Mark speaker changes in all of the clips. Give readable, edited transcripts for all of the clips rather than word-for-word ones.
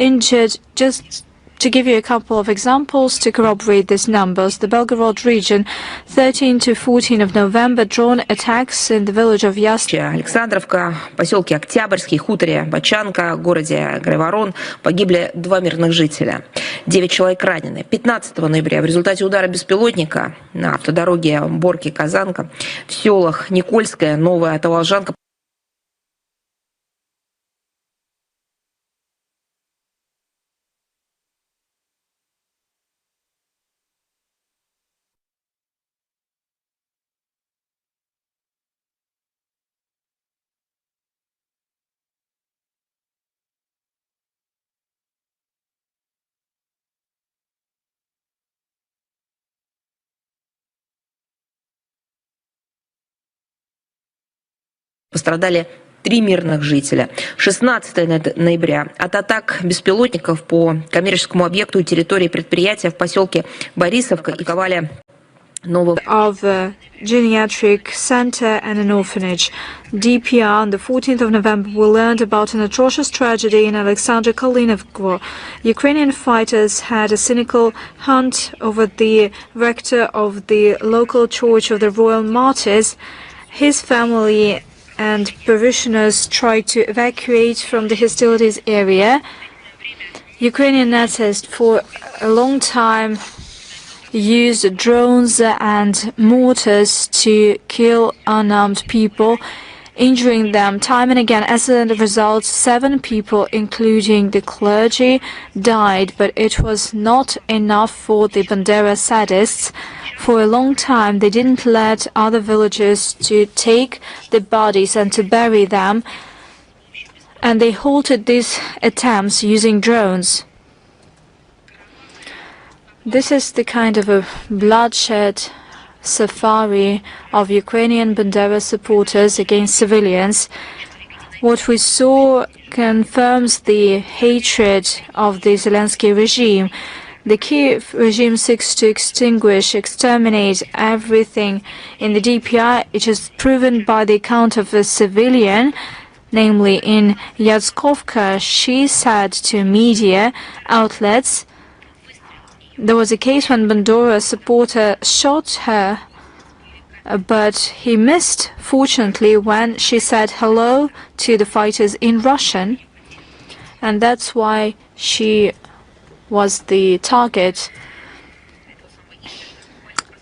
Speaker 1: injured. Just to give you a couple of examples to corroborate these numbers, the Belgorod region, 13 to 14 of November, drone attacks in the village of
Speaker 2: Александровка, поселке Октябрьский, хуторе Бачанка, городе Грайворон погибли 2 мирных жителя. 9 человек ранены. 15 ноября в результате удара беспилотника на автодороге Борки-Казанка в селах Никольская, Новая Таволжанка пострадали 3 мирных жителя. 16 ноября от атак беспилотников по коммерческому объекту и территории предприятия в поселке Борисовка и Коваля Нового
Speaker 1: of a geriatric center and an orphanage. DPR on the 14th of November we learned about an atrocious tragedy in Alexander Kalinovko. Ukrainian fighters had a cynical hunt over the rector of the local church of the Royal Martyrs. His family and parishioners tried to evacuate from the hostilities area. Ukrainian natives for a long time used drones and mortars to kill unarmed people, injuring them time and again. As a result, 7 people, including the clergy, died, but it was not enough for the Bandera sadists. For a long time, they didn't let other villagers to take the bodies and to bury them, and they halted these attempts using drones. This is the kind of a bloodshed safari of Ukrainian Bandera supporters against civilians. What we saw confirms the hatred of the Zelensky regime. The Kiev regime seeks to exterminate everything in the DPR. It is proven by the account of a civilian, namely in Yatskovka. She said to media outlets, there was a case when Bandera supporter shot her, but he missed, fortunately, when she said hello to the fighters in Russian, and that's why she was the target.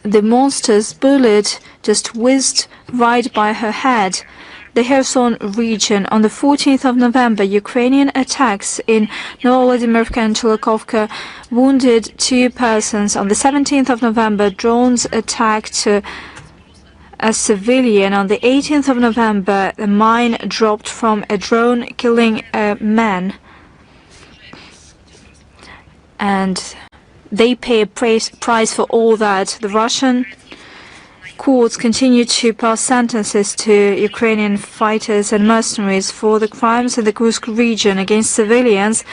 Speaker 1: The monster's bullet just whizzed right by her head. The Kherson region. On the 14th of November, Ukrainian attacks in Novovladimivka and Chilikovka wounded 2 persons. On the 17th of November, drones attacked a civilian. On the 18th of November, a mine dropped from a drone, killing a man. And they pay a price for all that. The Russian courts continue to pass sentences to Ukrainian fighters and mercenaries for the crimes in the Kursk region against civilians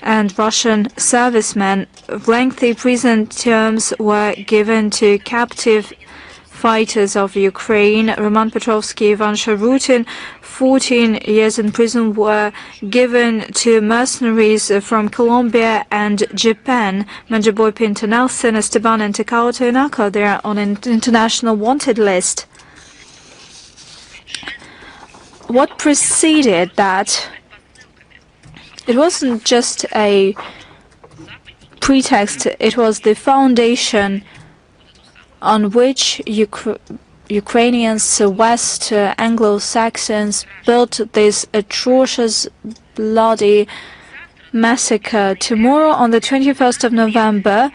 Speaker 1: and Russian servicemen. Lengthy prison terms were given to captive fighters of Ukraine. Roman Petrovsky, Ivan Sharutin, 14 years in prison were given to mercenaries from Colombia and Japan. Manjaboy Pinto Nelson, Esteban and Takao Toyonaka, they are on an international wanted list. What preceded that? It wasn't just a pretext, it was the foundation on which Ukrainians, West Anglo-Saxons built this atrocious, bloody massacre. Tomorrow, on the 21st of November,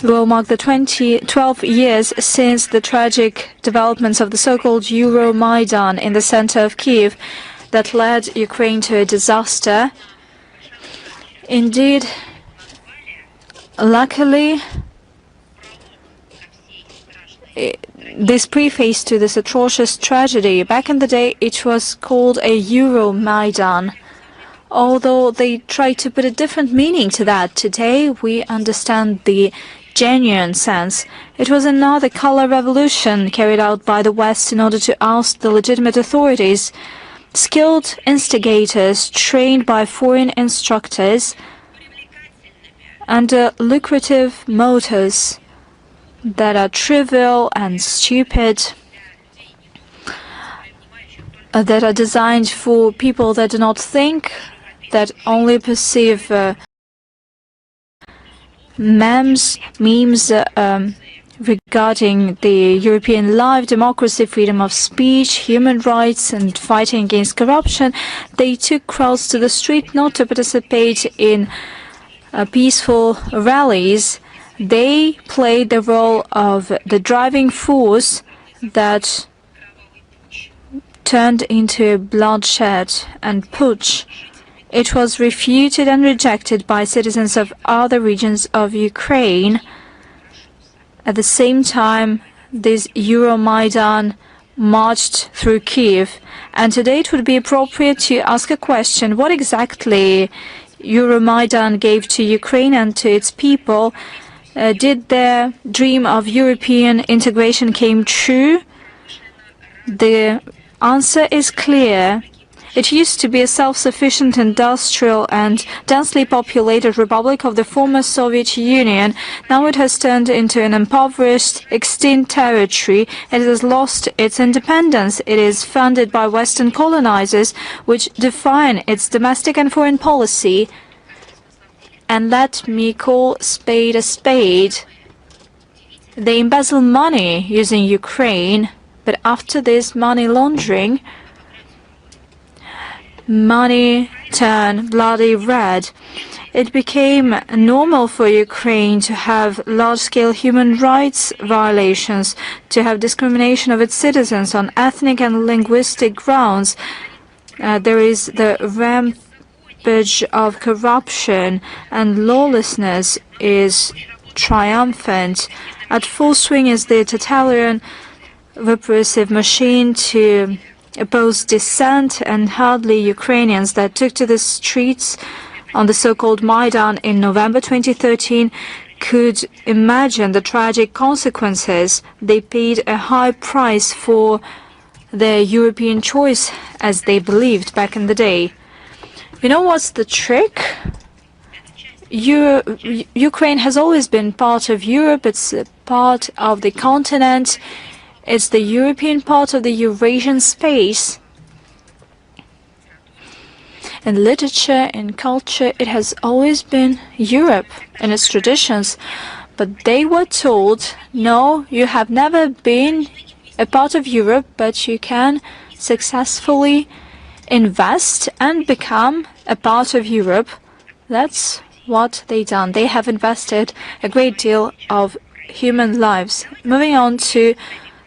Speaker 1: will mark the 12 years since the tragic developments of the so-called Euromaidan in the center of Kiev that led Ukraine to a disaster. Indeed, luckily, this preface to this atrocious tragedy, back in the day it was called a Euromaidan, although they tried to put a different meaning to that. Today we understand the genuine sense. It was another color revolution carried out by the West in order to oust the legitimate authorities. skilled instigators trained by foreign instructors under lucrative motives that are trivial and stupid, that are designed for people that do not think, that only perceive memes regarding the European life, democracy, freedom of speech, human rights, and fighting against corruption. They took crowds to the street not to participate in peaceful rallies. They played the role of the driving force that turned into bloodshed and putsch. It was refuted and rejected by citizens of other regions of Ukraine. At the same time, this Euromaidan marched through Kiev. And today it would be appropriate to ask a question: what exactly Euromaidan gave to Ukraine and to its people? Did their dream of European integration came true? The answer is clear. It used to be a self-sufficient, industrial and densely populated republic of the former Soviet Union. Now it has turned into an impoverished, extinct territory. It has lost its independence. It is funded by Western colonizers, which define its domestic and foreign policy. And let me call spade a spade. They embezzle money using Ukraine, but after this money laundering, money turned bloody red. It became normal for Ukraine to have large-scale human rights violations, to have discrimination of its citizens on ethnic and linguistic grounds. There is the rampage of corruption, and lawlessness is triumphant. At full swing is the totalitarian repressive machine to oppose dissent, and hardly Ukrainians that took to the streets on the so-called Maidan in November 2013 could imagine the tragic consequences. They paid a high price for their European choice, as they believed back in the day. You know what's the trick? Ukraine has always been part of Europe. It's a part of the continent. It's the European part of the Eurasian space. In literature, in culture, it has always been Europe in its traditions. But they were told, no, you have never been a part of Europe, but you can successfully invest and become a part of Europe. That's what they done. They have invested a great deal of human lives. Moving on to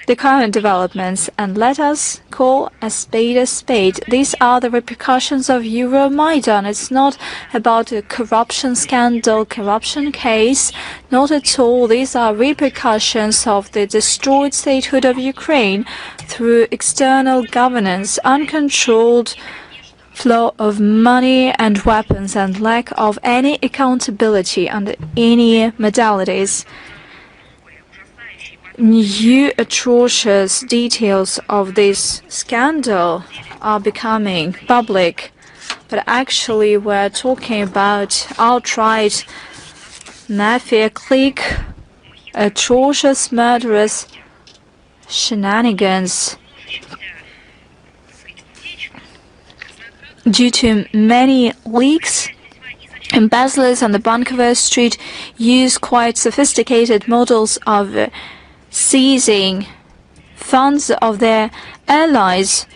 Speaker 1: the current developments, and let us call a spade a spade. These are the repercussions of Euromaidan. It's not about a corruption scandal, corruption case, not at all. These are repercussions of the destroyed statehood of Ukraine through external governance, uncontrolled flow of money and weapons, and lack of any accountability under any modalities. New atrocious details of this scandal are becoming public, but actually we're talking about outright mafia clique, atrocious murderous shenanigans. Due to many leaks, embezzlers on the Bankovo Street use quite sophisticated models of seizing funds of their allies.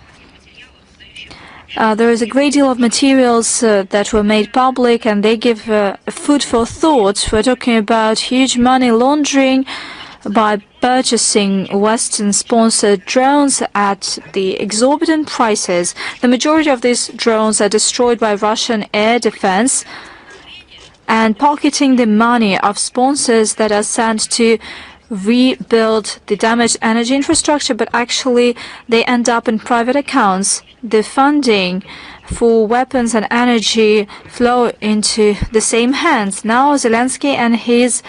Speaker 1: There is a great deal of materials that were made public, and they give food for thought. We're talking about huge money laundering by purchasing Western-sponsored drones at the exorbitant prices. The majority of these drones are destroyed by Russian air defense, and pocketing the money of sponsors that are sent to rebuild the damaged energy infrastructure, but actually they end up in private accounts. The funding for weapons and energy flow into the same hands. Now Zelensky and his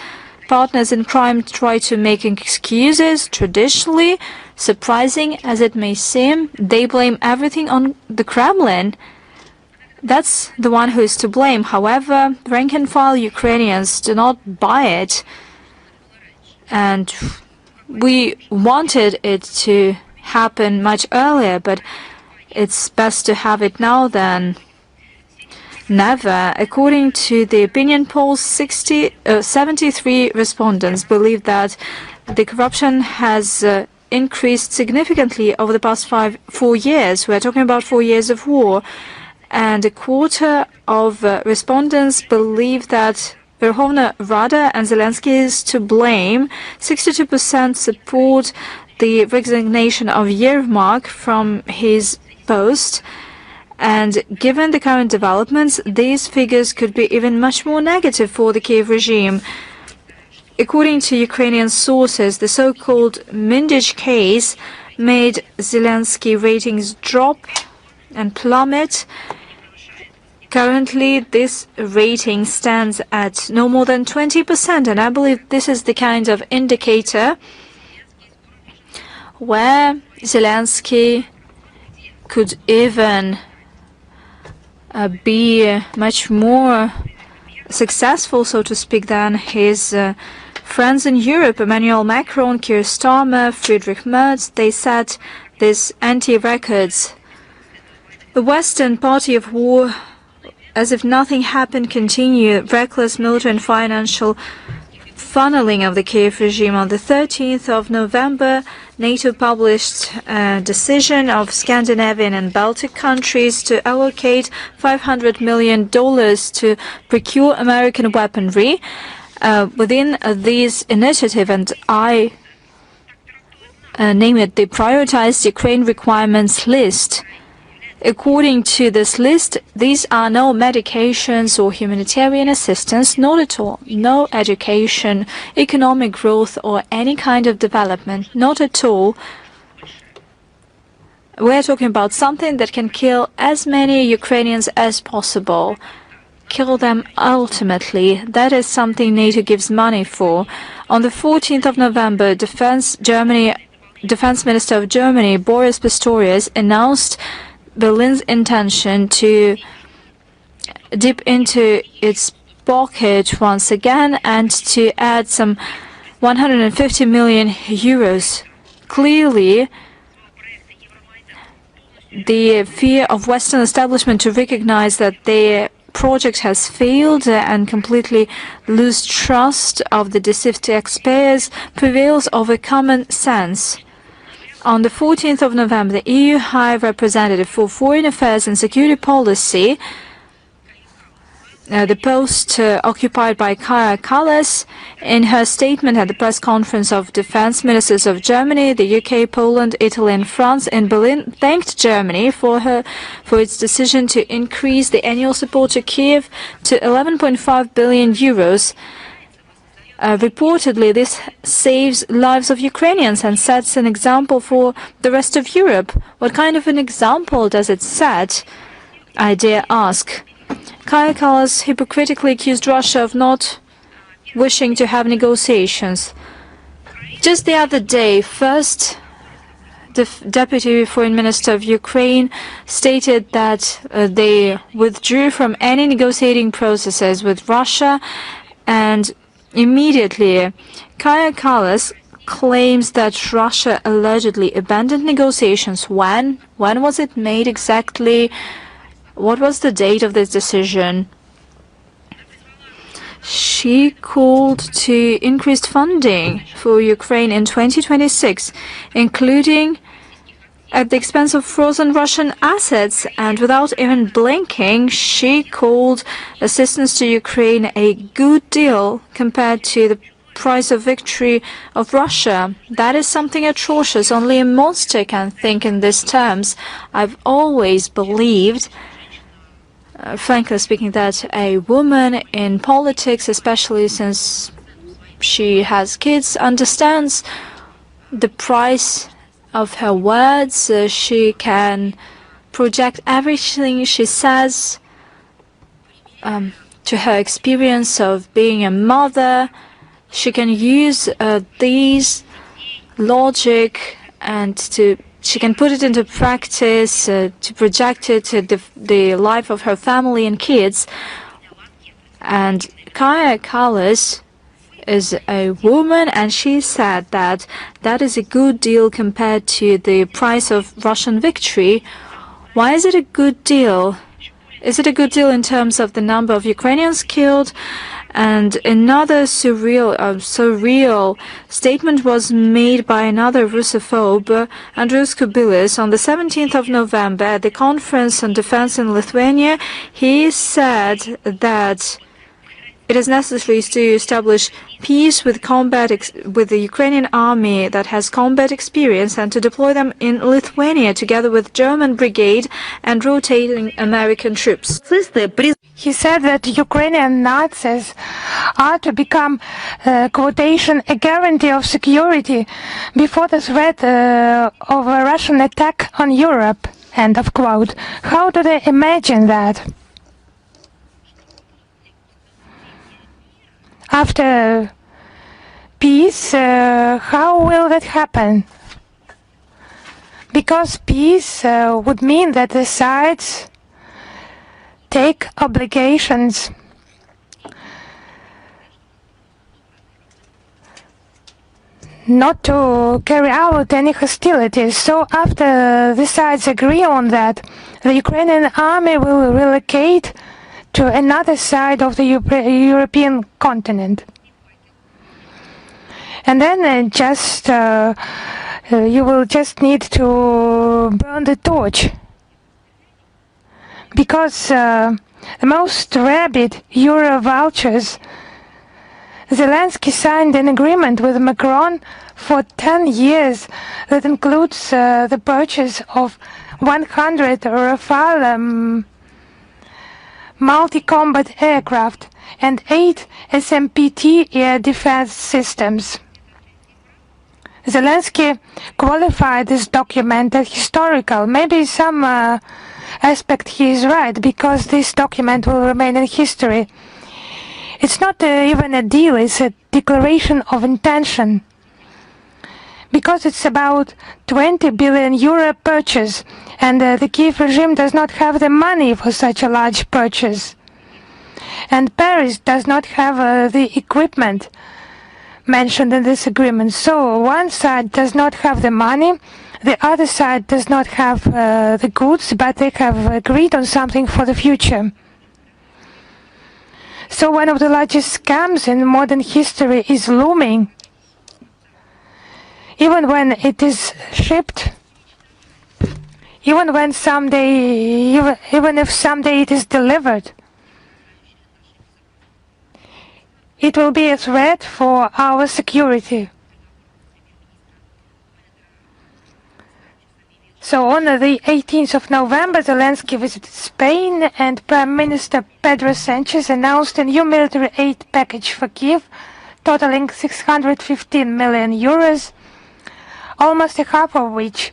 Speaker 1: partners in crime try to make excuses traditionally surprising as it may seem, they blame everything on the Kremlin. That's the one who is to blame. However, rank-and-file Ukrainians do not buy it, and we wanted it to happen much earlier, but it's best to have it now than never. According to the opinion polls, 73 respondents believe that the corruption has increased significantly over the past 4 years. We're talking about 4 years of war. And a quarter of respondents believe that Verkhovna Rada and Zelensky is to blame. 62% support the resignation of Yermak from his post. And given the current developments, these figures could be even much more negative for the Kiev regime. According to Ukrainian sources, the so-called Mindich case made Zelensky ratings drop and plummet. Currently, this rating stands at no more than 20%, and I believe this is the kind of indicator where Zelensky could even be much more successful, so to speak, than his friends in Europe. Emmanuel Macron, Keir Starmer, Friedrich Merz, they set these anti-records. The Western Party of War, as if nothing happened, continue reckless military and financial funneling of the Kiev regime. On the 13th of November, NATO published a decision of Scandinavian and Baltic countries to allocate $500 million to procure American weaponry. Within this initiative, and I name it the Prioritized Ukraine Requirements List. According to this list, these are no medications or humanitarian assistance, not at all. No education, economic growth, or any kind of development, not at all. We're talking about something that can kill as many Ukrainians as possible. Kill them ultimately. That is something NATO gives money for. On the 14th of November, Defense Minister of Germany, Boris Pistorius, announced Berlin's intention to dip into its pocket once again and to add some 150 million euros. Clearly, the fear of Western establishment to recognize that their project has failed and completely lose trust of the deceived taxpayers prevails over common sense. On the 14th of November, the EU High Representative for Foreign Affairs and Security Policy, the post occupied by Kaja Kallas, in her statement at the press conference of defense ministers of Germany, the UK, Poland, Italy and France in Berlin, thanked Germany for its decision to increase the annual support to Kiev to 11.5 billion euros. Reportedly, this saves lives of Ukrainians and sets an example for the rest of Europe. What kind of an example does it set, I dare ask? Kaja Kallas hypocritically accused Russia of not wishing to have negotiations. Just the other day, first the Deputy Foreign Minister of Ukraine stated that they withdrew from any negotiating processes with Russia, and immediately, Kaja Kallas claims that Russia allegedly abandoned negotiations. When? When was it made exactly? What was the date of this decision? She called to increased funding for Ukraine in 2026, including at the expense of frozen Russian assets, and without even blinking, she called assistance to Ukraine a good deal compared to the price of victory of Russia. That is something atrocious. Only a monster can think in these terms. I've always believed, frankly speaking, that a woman in politics, especially since she has kids, understands the price of her words. She can project everything she says to her experience of being a mother. She can use these logic and she can put it into practice, to project it to the life of her family and kids. And Kaja Kallas is a woman, and she said that that is a good deal compared to the price of Russian victory. Why is it a good deal? Is it a good deal in terms of the number of Ukrainians killed? And another surreal statement was made by another Russophobe, Andrius Kubilius, on the 17th of November at the Conference on Defense in Lithuania. He said that it is necessary to establish peace with the Ukrainian army that has combat experience, and to deploy them in Lithuania together with German brigade and rotating American troops.
Speaker 3: He said that Ukrainian Nazis are to become, quotation, a guarantee of security before the threat of a Russian attack on Europe, end of quote. How do they imagine that? After peace, how will that happen? Because peace would mean that the sides take obligations not to carry out any hostilities. So after the sides agree on that, the Ukrainian army will relocate to another side of the European continent. And then you will just need to burn the torch. Because the most rabid Euro vultures, Zelensky signed an agreement with Macron for 10 years that includes the purchase of 100 Rafale multi-combat aircraft and 8 SMPT air defense systems. Zelensky qualified this document as historical. Maybe some aspect he is right, because this document will remain in history. It's not even a deal, it's a declaration of intention. Because it's about 20 billion euro purchase, and the Kiev regime does not have the money for such a large purchase. And Paris does not have the equipment mentioned in this agreement. So one side does not have the money, the other side does not have the goods, but they have agreed on something for the future. So one of the largest scams in modern history is looming. Even when it is shipped, even if someday it is delivered, it will be a threat for our security. So on the 18th of November, Zelensky visited Spain, and Prime Minister Pedro Sanchez announced a new military aid package for Kiev, totaling 615 million euros, almost a half of which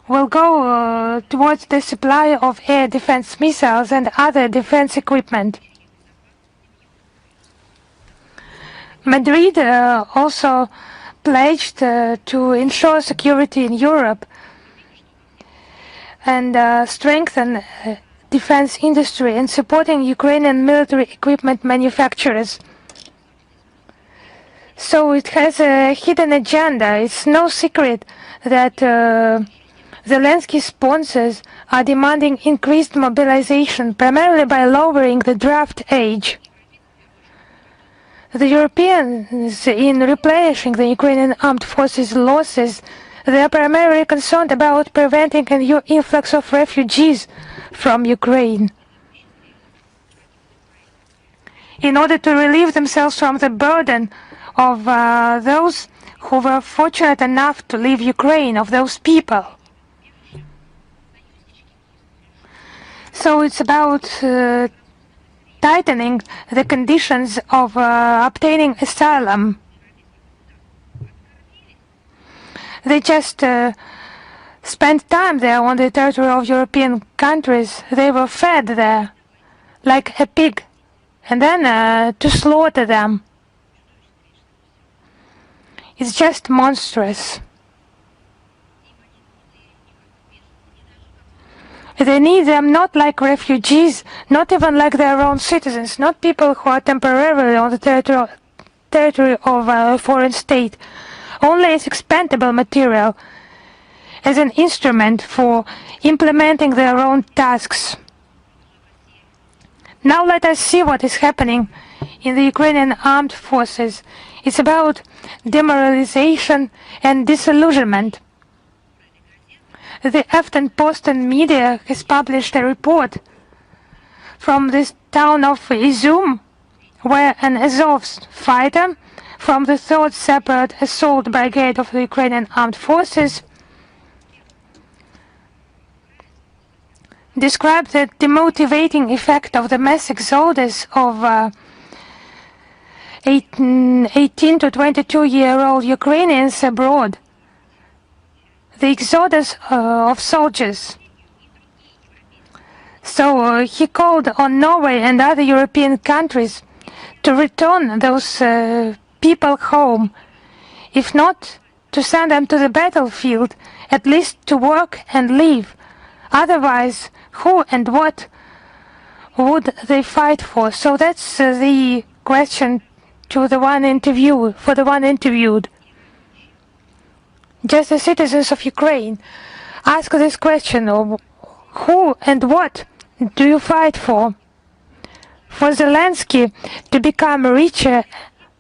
Speaker 3: will go towards the supply of air defense missiles and other defense equipment. Madrid also pledged to ensure security in Europe and strengthen defense industry and supporting Ukrainian military equipment manufacturers. So it has a hidden agenda. It's no secret that Zelensky's sponsors are demanding increased mobilization, primarily by lowering the draft age. The Europeans, in replenishing the Ukrainian armed forces' losses, they are primarily concerned about preventing a new influx of refugees from Ukraine. In order to relieve themselves from the burden of those who were fortunate enough to leave Ukraine, of those people. So it's about tightening the conditions of obtaining asylum. They just spent time there on the territory of European countries. They were fed there like a pig, and then to slaughter them. It's just monstrous. They need them not like refugees, not even like their own citizens, not people who are temporarily on the territory of a foreign state, only as expendable material, as an instrument for implementing their own tasks. Now let us see what is happening in the Ukrainian armed forces. It's about demoralization and disillusionment. The Aftenposten media has published a report from this town of Izum, where an Azov fighter from the 3rd Separate Assault Brigade of the Ukrainian Armed Forces described the demotivating effect of the mass exodus of 18 to 22-year-old Ukrainians abroad. The exodus of soldiers. So he called on Norway and other European countries to return those people home, if not to send them to the battlefield, at least to work and live. Otherwise, who and what would they fight for? So that's the question to the one interviewed. Just the citizens of Ukraine ask this question of who and what do you fight for? For Zelensky to become richer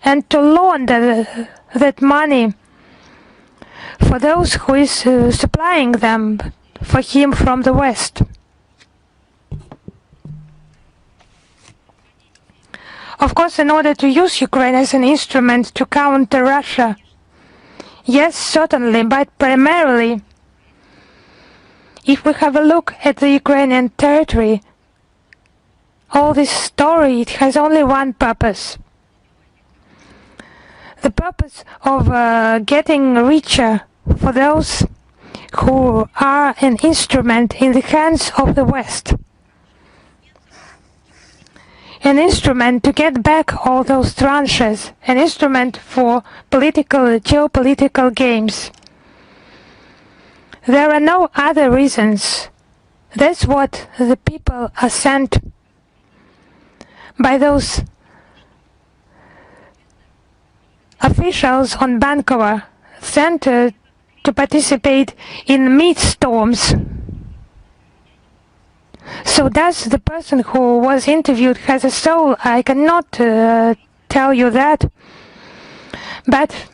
Speaker 3: and to launder that money for those who is supplying them for him from the West. Of course, in order to use Ukraine as an instrument to counter Russia, yes, certainly, but primarily, if we have a look at the Ukrainian territory, all this story, it has only one purpose. The purpose of getting richer for those who are an instrument in the hands of the West. An instrument to get back all those tranches, an instrument for geopolitical games. There are no other reasons. That's what the people are sent by those officials on Bankovo, sent to participate in meat storms. So does the person who was interviewed has a soul? I cannot tell you that. But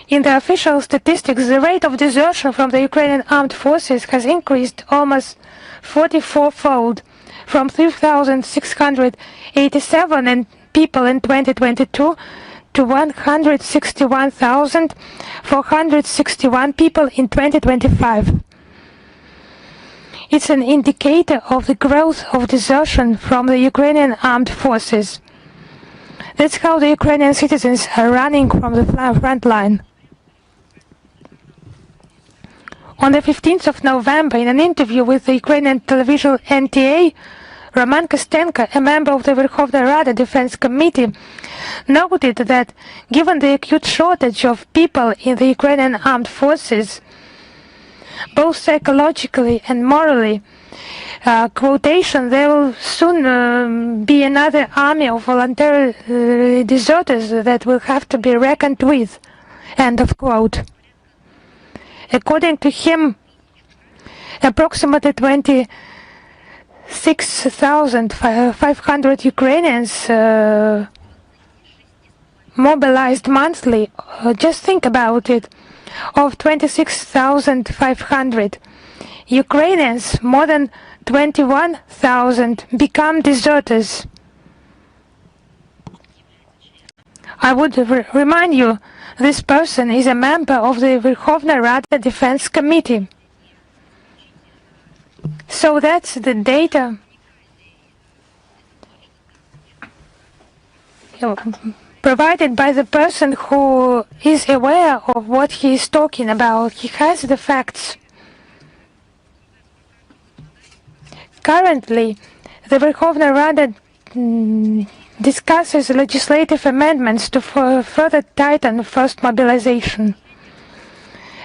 Speaker 3: in the official statistics, the rate of desertion from the Ukrainian armed forces has increased almost 44-fold, from 3,687 people in 2022 to 161,461 people in 2025. It's an indicator of the growth of desertion from the Ukrainian armed forces. That's how the Ukrainian citizens are running from the front line. On the 15th of November, in an interview with the Ukrainian television NTA, Roman Kostenko, a member of the Verkhovna Rada Defense Committee, noted that given the acute shortage of people in the Ukrainian armed forces, both psychologically and morally, quotation, there will soon be another army of voluntary deserters that will have to be reckoned with. End of quote. According to him, approximately 26,500 Ukrainians mobilized monthly. Just think about it. Of 26,500 Ukrainians, more than 21,000 become deserters. I would remind you, this person is a member of the Verkhovna Rada Defense Committee. So that's the data provided by the person who is aware of what he is talking about. He has the facts. Currently, the Verkhovna Rada discusses legislative amendments to further tighten forced mobilization.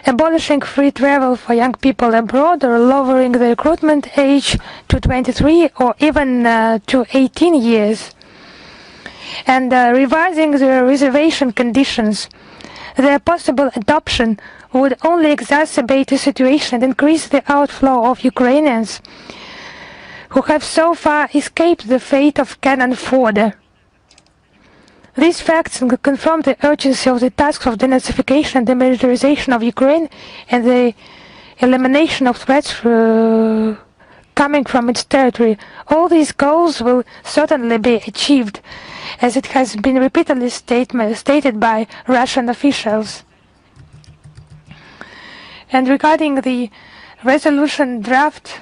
Speaker 3: abolishing free travel for young people abroad, or lowering the recruitment age to 23 or even to 18 years, and revising the reservation conditions. Their possible adoption would only exacerbate the situation and increase the outflow of Ukrainians who have so far escaped the fate of cannon fodder. These facts confirm the urgency of the tasks of denazification and demilitarization of Ukraine and the elimination of threats coming from its territory. All these goals will certainly be achieved, as it has been repeatedly stated by Russian officials. And regarding the resolution draft,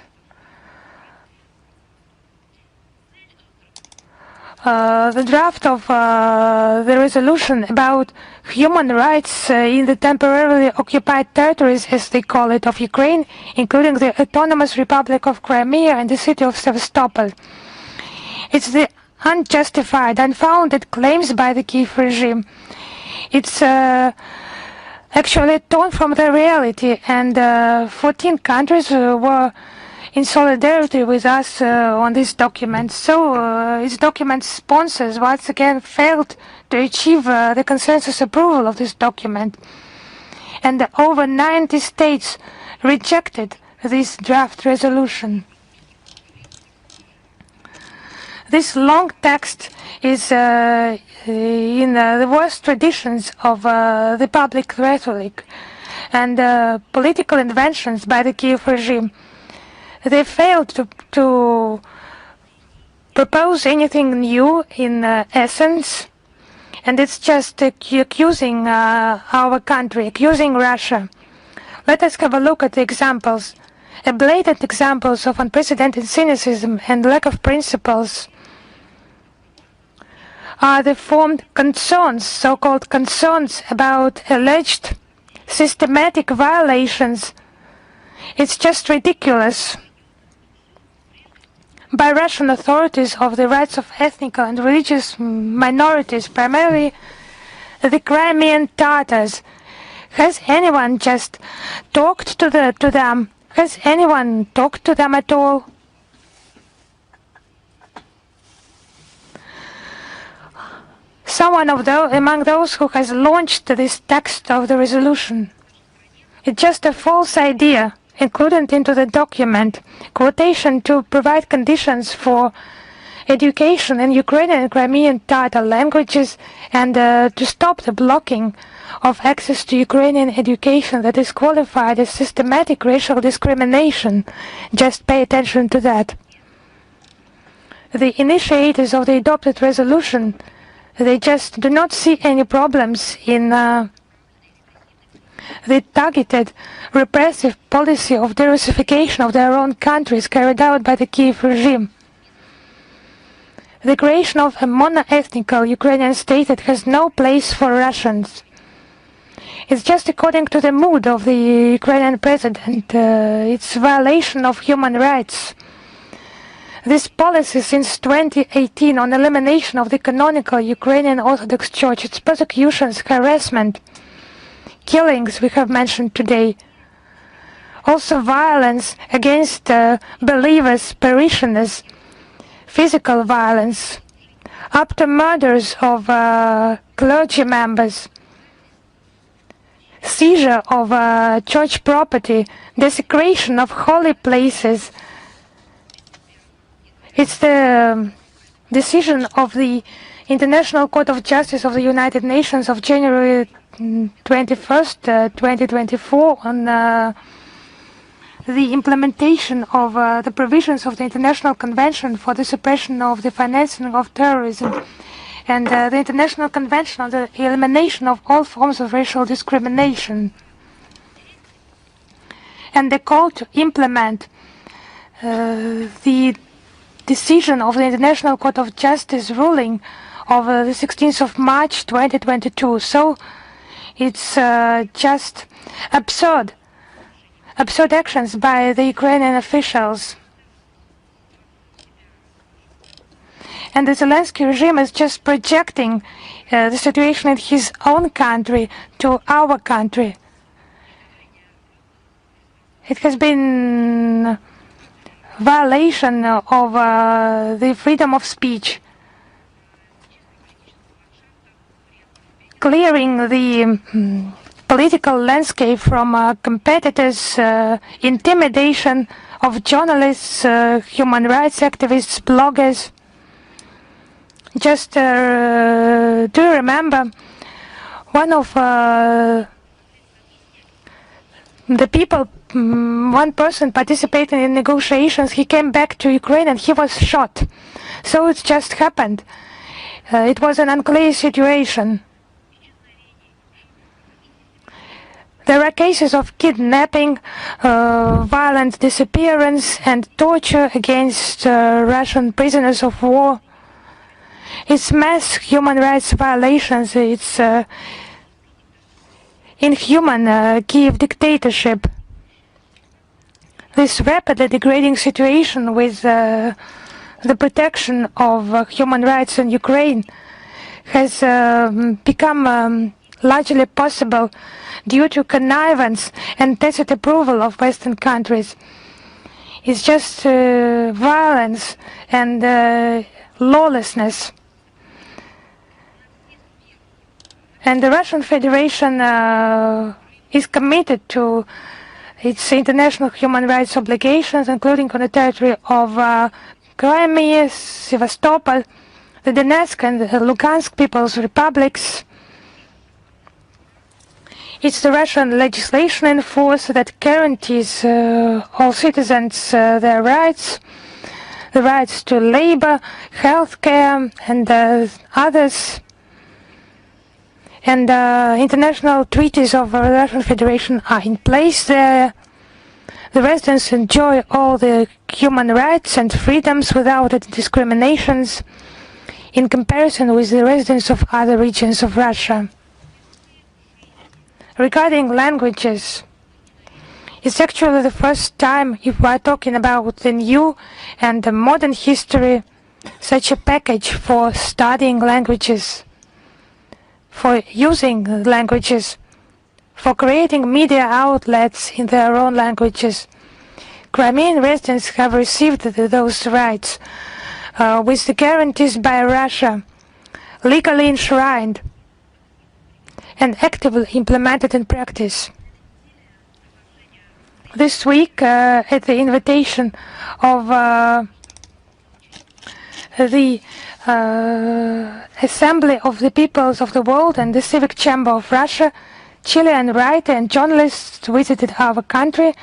Speaker 3: the draft of the resolution about human rights in the temporarily occupied territories, as they call it, of Ukraine, including the Autonomous Republic of Crimea and the city of Sevastopol. It's the unjustified, unfounded claims by the Kiev regime. It's actually torn from the reality, and 14 countries were in solidarity with us on this document. So its document sponsors once again failed to achieve the consensus approval of this document. And over 90 states rejected this draft resolution. This long text is in the worst traditions of the public rhetoric and political inventions by the Kiev regime. They failed to propose anything new in essence, and it's just accusing our country, accusing Russia. Let us have a look at the examples, blatant examples of unprecedented cynicism and lack of principles. Are the formed concerns, so-called concerns about alleged systematic violations. It's just ridiculous by Russian authorities of the rights of ethnic and religious minorities, primarily the Crimean Tatars. Has anyone just talked to them? Has anyone talked to them at all? Someone among those who has launched this text of the resolution. It's just a false idea included into the document, quotation to provide conditions for education in Ukrainian and Crimean Tatar languages, and to stop the blocking of access to Ukrainian education that is qualified as systematic racial discrimination. Just pay attention to that. The initiators of the adopted resolution, they just do not see any problems in the targeted repressive policy of derussification of their own countries carried out by the Kiev regime. The creation of a mono-ethnic Ukrainian state that has no place for Russians. It's just according to the mood of the Ukrainian president. It's violation of human rights. This policy since 2018 on elimination of the canonical Ukrainian Orthodox Church, its persecutions, harassment, killings we have mentioned today. Also violence against believers, parishioners, physical violence, up to murders of clergy members, seizure of church property, desecration of holy places. It's the decision of the International Court of Justice of the United Nations of January 21st, 2024 on the implementation of the provisions of the International Convention for the Suppression of the Financing of Terrorism and the International Convention on the Elimination of all forms of racial discrimination, and the call to implement the decision of the International Court of Justice ruling of the 16th of March 2022. So it's just absurd actions by the Ukrainian officials. And the Zelensky regime is just projecting the situation in his own country to our country. it has been violation of the freedom of speech, clearing the political landscape from competitors, intimidation of journalists, human rights activists, bloggers. Just do you remember one of the people, one person participating in negotiations, he came back to Ukraine and he was shot. So it just happened. It was an unclear situation. There are cases of kidnapping, violent disappearance and torture against Russian prisoners of war. It's mass human rights violations. It's inhuman Kiev dictatorship. This rapidly degrading situation with the protection of human rights in Ukraine has become largely possible due to connivance and tacit approval of Western countries. It's just violence and lawlessness. And the Russian Federation is committed to its international human rights obligations, including on the territory of Crimea, Sevastopol, the Donetsk and the Lugansk People's Republics. It's the Russian legislation in force that guarantees all citizens their rights, the rights to labor, healthcare, and others. And international treaties of the Russian Federation are in place there. The residents enjoy all the human rights and freedoms without discriminations in comparison with the residents of other regions of Russia. Regarding languages, it's actually the first time, if we are talking about the new and the modern history, such a package for studying languages, for using languages, for creating media outlets in their own languages. Crimean residents have received those rights with the guarantees by Russia, legally enshrined and actively implemented in practice. This week, at the invitation of the Assembly of the Peoples of the World and the Civic Chamber of Russia, Chilean writer and journalist visited our country.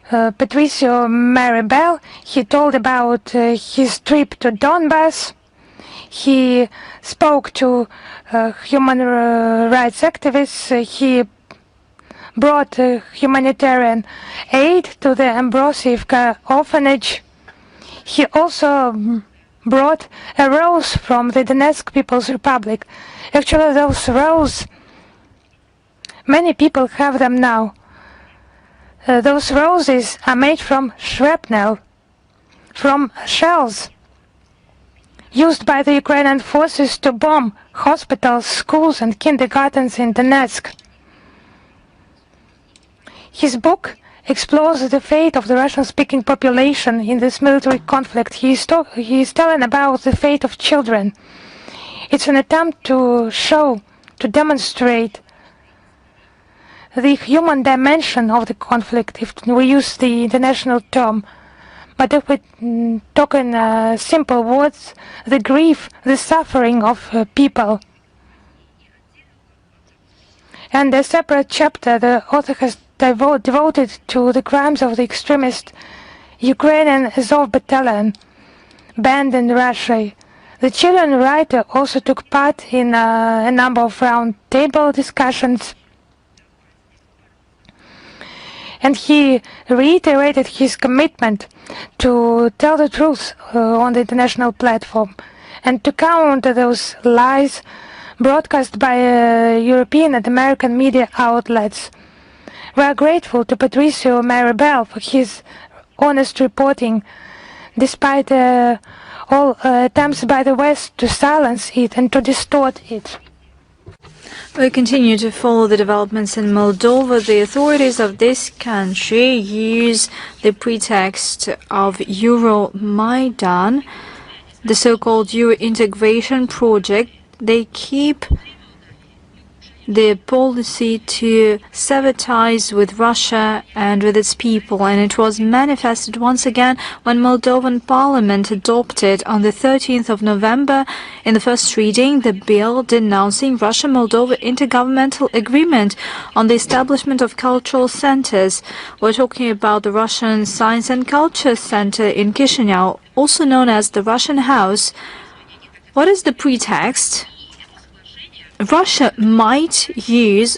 Speaker 3: Patricio Maribel, he told about his trip to Donbass. He spoke to human rights activists. He brought humanitarian aid to the Ambrosievka orphanage. He also brought a rose from the Donetsk People's Republic. Actually, those roses, many people have them now. Those roses are made from shrapnel, from shells used by the Ukrainian forces to bomb hospitals, schools and kindergartens in Donetsk. His book explores the fate of the Russian-speaking population in this military conflict. He is telling about the fate of children. It's an attempt to show, to demonstrate the human dimension of the conflict, if we use the international term. But if we talk in simple words, the grief, the suffering of people. And a separate chapter the author has devoted to the crimes of the extremist Ukrainian Azov battalion banned in Russia. The Chilean writer also took part in a number of round-table discussions, and he reiterated his commitment to tell the truth on the international platform and to counter those lies broadcast by European and American media outlets. We are grateful to Patricio Maribel for his honest reporting, despite all attempts by the West to silence it and to distort it.
Speaker 1: We continue to follow the developments in Moldova. The authorities of this country use the pretext of Euromaidan, the so-called Euro integration project. They keep the policy to sever ties with Russia and with its people, and it was manifested once again when Moldovan Parliament adopted on the 13th of November in the first reading the bill denouncing Russia-Moldova intergovernmental agreement on the establishment of cultural centers. We're talking about the Russian Science and Culture Center in Chisinau, also known as the Russian House. What is the pretext? Russia might use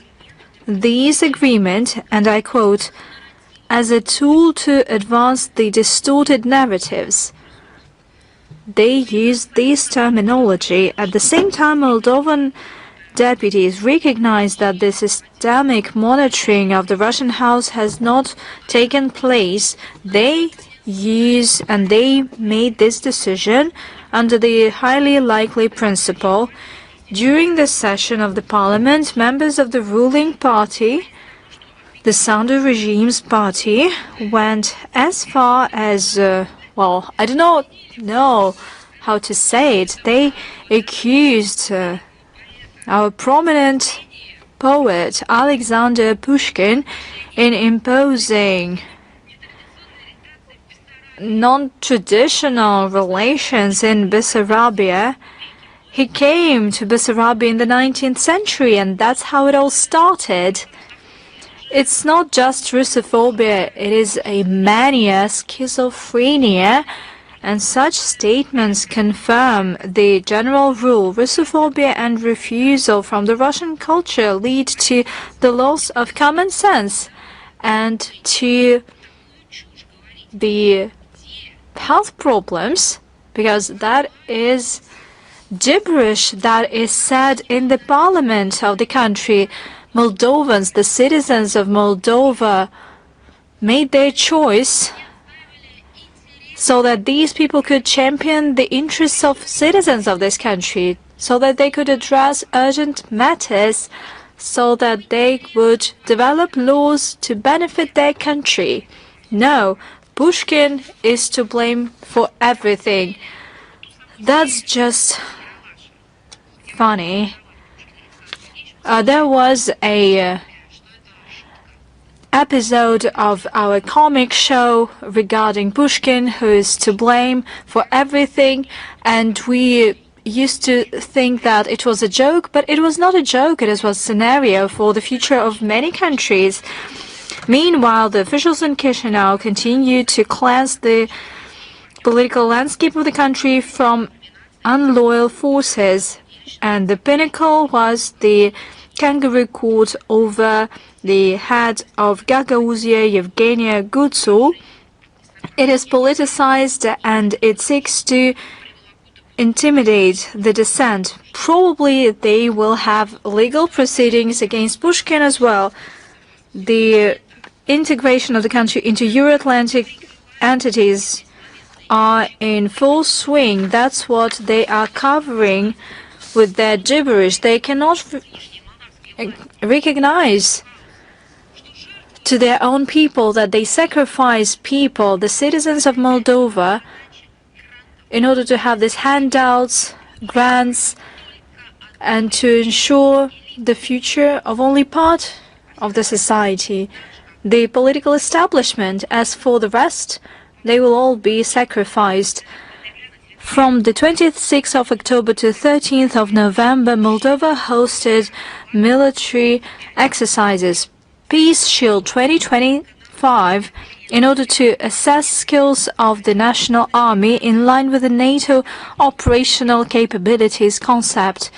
Speaker 1: this agreement, and I quote, as a tool to advance the distorted narratives. They use this terminology. At the same time, Moldovan deputies recognize that the systemic monitoring of the Russian House has not taken place. They made this decision under the highly likely principle. During the session of the parliament, members of the ruling party, the Sandu regime's party, went as far as, well, I do not know how to say it. They accused our prominent poet Alexander Pushkin in imposing non-traditional relations in Bessarabia. He came to Bessarabia in the 19th century, and that's how it all started. It's not just Russophobia, it is a mania, schizophrenia, and such statements confirm the general rule. Russophobia and refusal from the Russian culture lead to the loss of common sense and to the health problems, because that is gibberish that is said in the parliament of the country. Moldovans, the citizens of Moldova, made their choice so that these people could champion the interests of citizens of this country, so that they could address urgent matters, so that they would develop laws to benefit their country. No, Pushkin is to blame for everything. That's just funny. There was a episode of our comic show regarding Pushkin, who is to blame for everything, and we used to think that it was a joke, but it was not a joke. It was a scenario for the future of many countries. Meanwhile, the officials in Chisinau continue to cleanse the political landscape of the country from unloyal forces, and the pinnacle was the kangaroo court over the head of Gagauzia Yevgenia Gutsu. It is politicized and it seeks to intimidate the dissent. Probably they will have legal proceedings against Pushkin as well. The integration of the country into Euro-Atlantic entities are in full swing. That's what they are covering with their gibberish. They cannot recognize to their own people that they sacrifice people, the citizens of Moldova, in order to have these handouts, grants, and to ensure the future of only part of the society, the political establishment. As for the rest, they will all be sacrificed. From the 26th of October to 13th of November, Moldova hosted military exercises, Peace Shield 2025, in order to assess skills of the national army in line with the NATO operational capabilities concept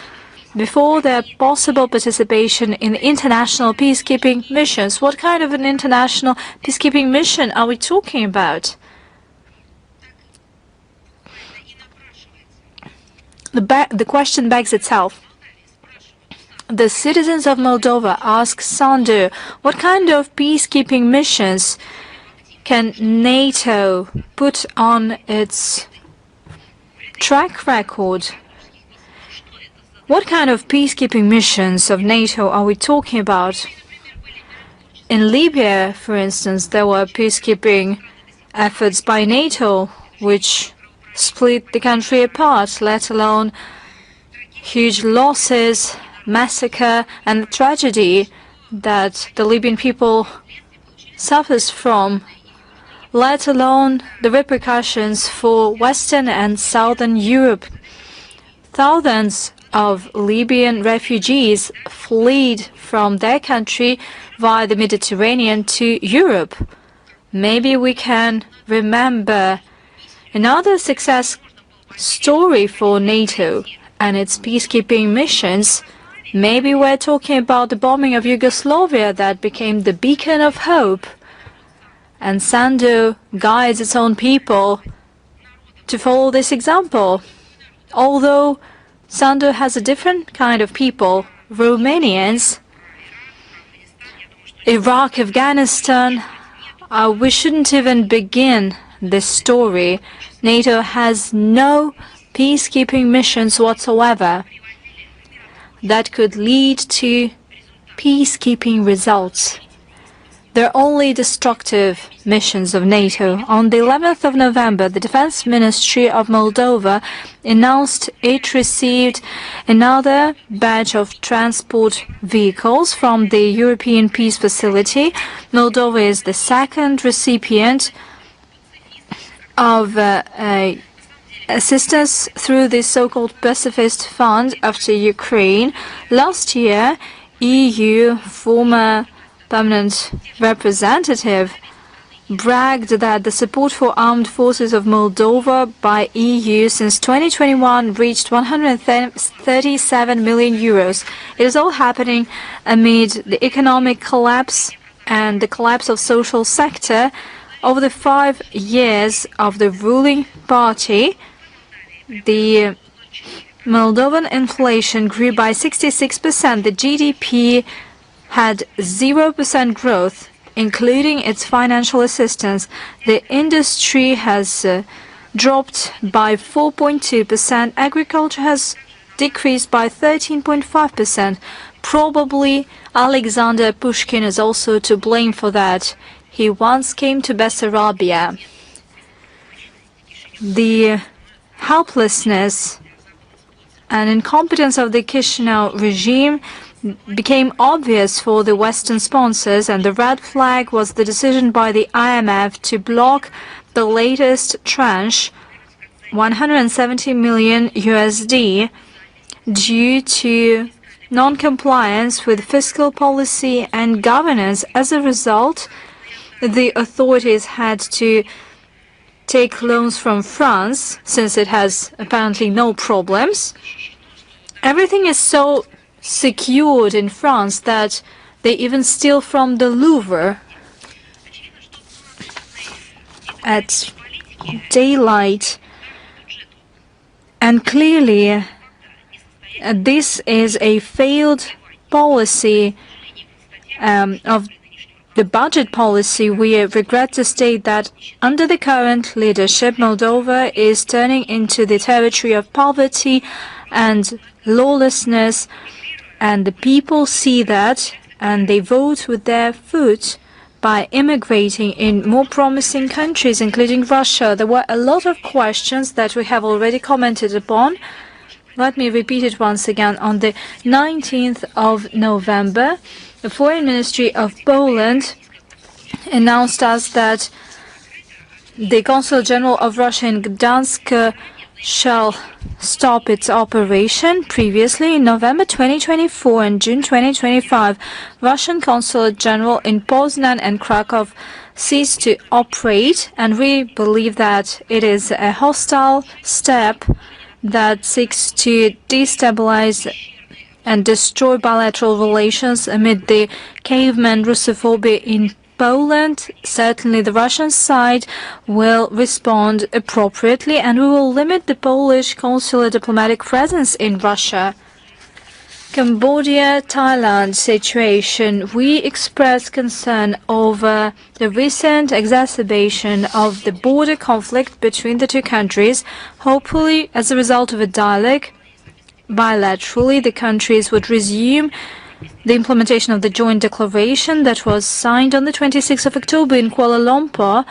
Speaker 1: before their possible participation in international peacekeeping missions. What kind of an international peacekeeping mission are we talking about? The question begs itself. The citizens of Moldova ask Sandu, what kind of peacekeeping missions can NATO put on its track record? What kind of peacekeeping missions of NATO are we talking about? In Libya, for instance, there were peacekeeping efforts by NATO, which split the country apart, let alone huge losses, massacre, and the tragedy that the Libyan people suffers from, let alone the repercussions for Western and Southern Europe. Thousands of Libyan refugees fled from their country via the Mediterranean to Europe. Maybe we can remember another success story for NATO and its peacekeeping missions. Maybe we're talking about the bombing of Yugoslavia that became the beacon of hope. And Sandu guides its own people to follow this example. Although Sandu has a different kind of people, Romanians, Iraq, Afghanistan, we shouldn't even begin this story. NATO has no peacekeeping missions whatsoever that could lead to peacekeeping results. They're only destructive missions of NATO. On the 11th of November, the Defense Ministry of Moldova announced it received another batch of transport vehicles from the European Peace Facility. Moldova is the second recipient of assistance through the so-called pacifist fund after Ukraine. Last year, EU former permanent representative bragged that the support for armed forces of Moldova by EU since 2021 reached 137 million euros. It is all happening amid the economic collapse and the collapse of social sector. Over the 5 years of the ruling party, the Moldovan inflation grew by 66%. The GDP had 0% growth, including its financial assistance. The industry has dropped by 4.2%. Agriculture has decreased by 13.5%. Probably Alexander Pushkin is also to blame for that. He once came to Bessarabia. The helplessness and incompetence of the Chisinau regime became obvious for the Western sponsors, and the red flag was the decision by the IMF to block the latest tranche, 170 million USD, due to non-compliance with fiscal policy and governance. As a result, the authorities had to take loans from France, since it has apparently no problems. Everything is so secured in France that they even steal from the Louvre at daylight. And clearly, this is a failed policy of the budget policy. We regret to state that under the current leadership, Moldova is turning into the territory of poverty and lawlessness, and the people see that, and they vote with their foot by immigrating in more promising countries, including Russia. There were a lot of questions that we have already commented upon. Let me repeat it once again. On the 19th of November, the Foreign Ministry of Poland announced us that the Consul General of Russia in Gdansk shall stop its operation. Previously, in November 2024 and June 2025, Russian Consulate General in Poznan and Krakow ceased to operate, and we believe that it is a hostile step that seeks to destabilize and destroy bilateral relations amid the caveman Russophobia in Poland. Certainly the Russian side will respond appropriately, and we will limit the Polish consular diplomatic presence in Russia. Cambodia-Thailand situation. We express concern over the recent exacerbation of the border conflict between the two countries. Hopefully, as a result of a dialogue, bilaterally, the countries would resume the implementation of the joint declaration that was signed on the 26th of October in Kuala Lumpur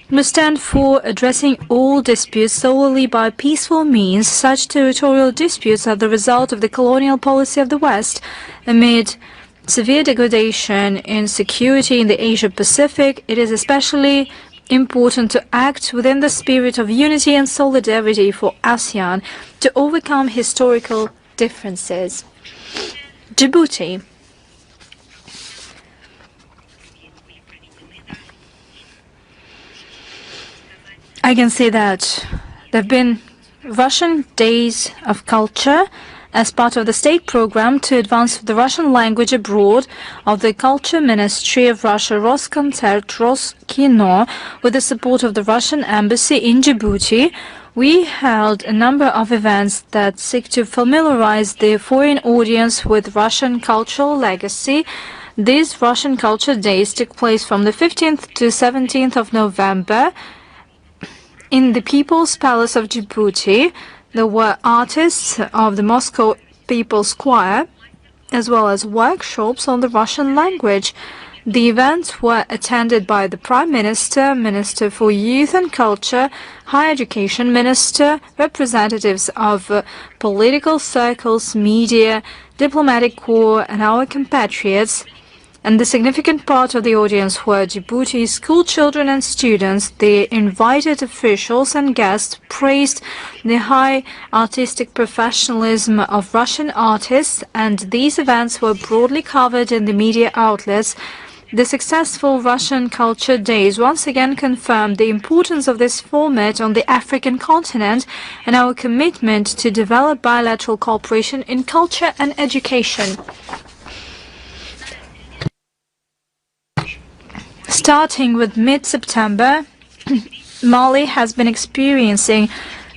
Speaker 1: will stand for addressing all disputes solely by peaceful means. Such territorial disputes are the result of the colonial policy of the West amid severe degradation in security in the Asia-Pacific. It is especially important to act within the spirit of unity and solidarity for ASEAN to overcome historical differences. Djibouti. I can say that there have been Russian Days of Culture as part of the state program to advance the Russian language abroad of the Culture Ministry of Russia, Roskoncert, Roskino, with the support of the Russian Embassy in Djibouti. We held a number of events that seek to familiarize the foreign audience with Russian cultural legacy. These Russian Culture Days took place from the 15th to 17th of November in the People's Palace of Djibouti. There were artists of the Moscow People's Choir, as well as workshops on the Russian language. The events were attended by the Prime Minister, Minister for Youth and Culture, Higher Education Minister, representatives of political circles, media, diplomatic corps, and our compatriots. And the significant part of the audience were Djibouti's school children and students. The invited officials and guests praised the high artistic professionalism of Russian artists, and these events were broadly covered in the media outlets. The successful Russian Culture Days once again confirmed the importance of this format on the African continent and our commitment to develop bilateral cooperation in culture and education. Starting with mid-September, Mali has been experiencing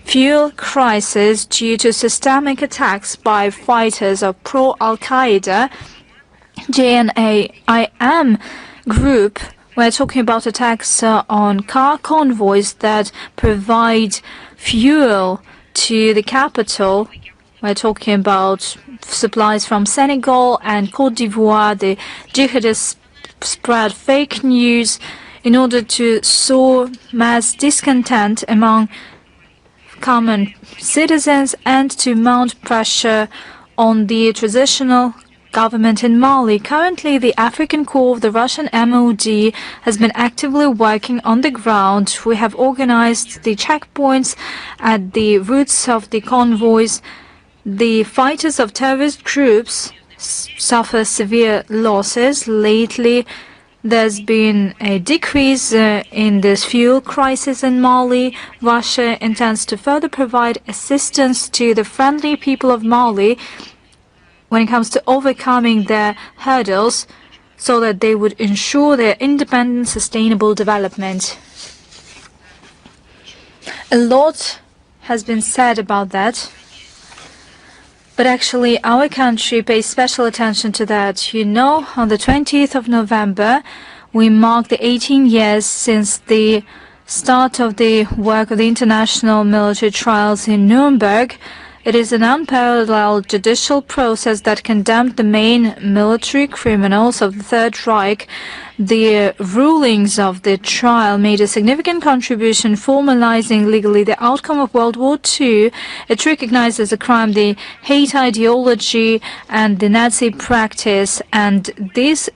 Speaker 1: fuel crisis due to systemic attacks by fighters of pro-Al-Qaeda JNAIM group. We're talking about attacks on car convoys that provide fuel to the capital. We're talking about supplies from Senegal and Côte d'Ivoire. The jihadists spread fake news in order to sow mass discontent among common citizens and to mount pressure on the transitional government in Mali. Currently, the African Corps of the Russian MOD has been actively working on the ground. We have organized the checkpoints at the routes of the convoys. The fighters of terrorist groups suffer severe losses. Lately, there's been a decrease in this fuel crisis in Mali. Russia intends to further provide assistance to the friendly people of Mali when it comes to overcoming their hurdles so that they would ensure their independent, sustainable development. A lot has been said about that, but actually our country pays special attention to that. You know, on the 20th of November, we mark the 18 years since the start of the work of the international military trials in Nuremberg. It is an unparalleled judicial process that condemned the main military criminals of the Third Reich. The rulings of the trial made a significant contribution formalizing legally the outcome of World War II. It recognizes as a crime the hate ideology and the Nazi practice, and this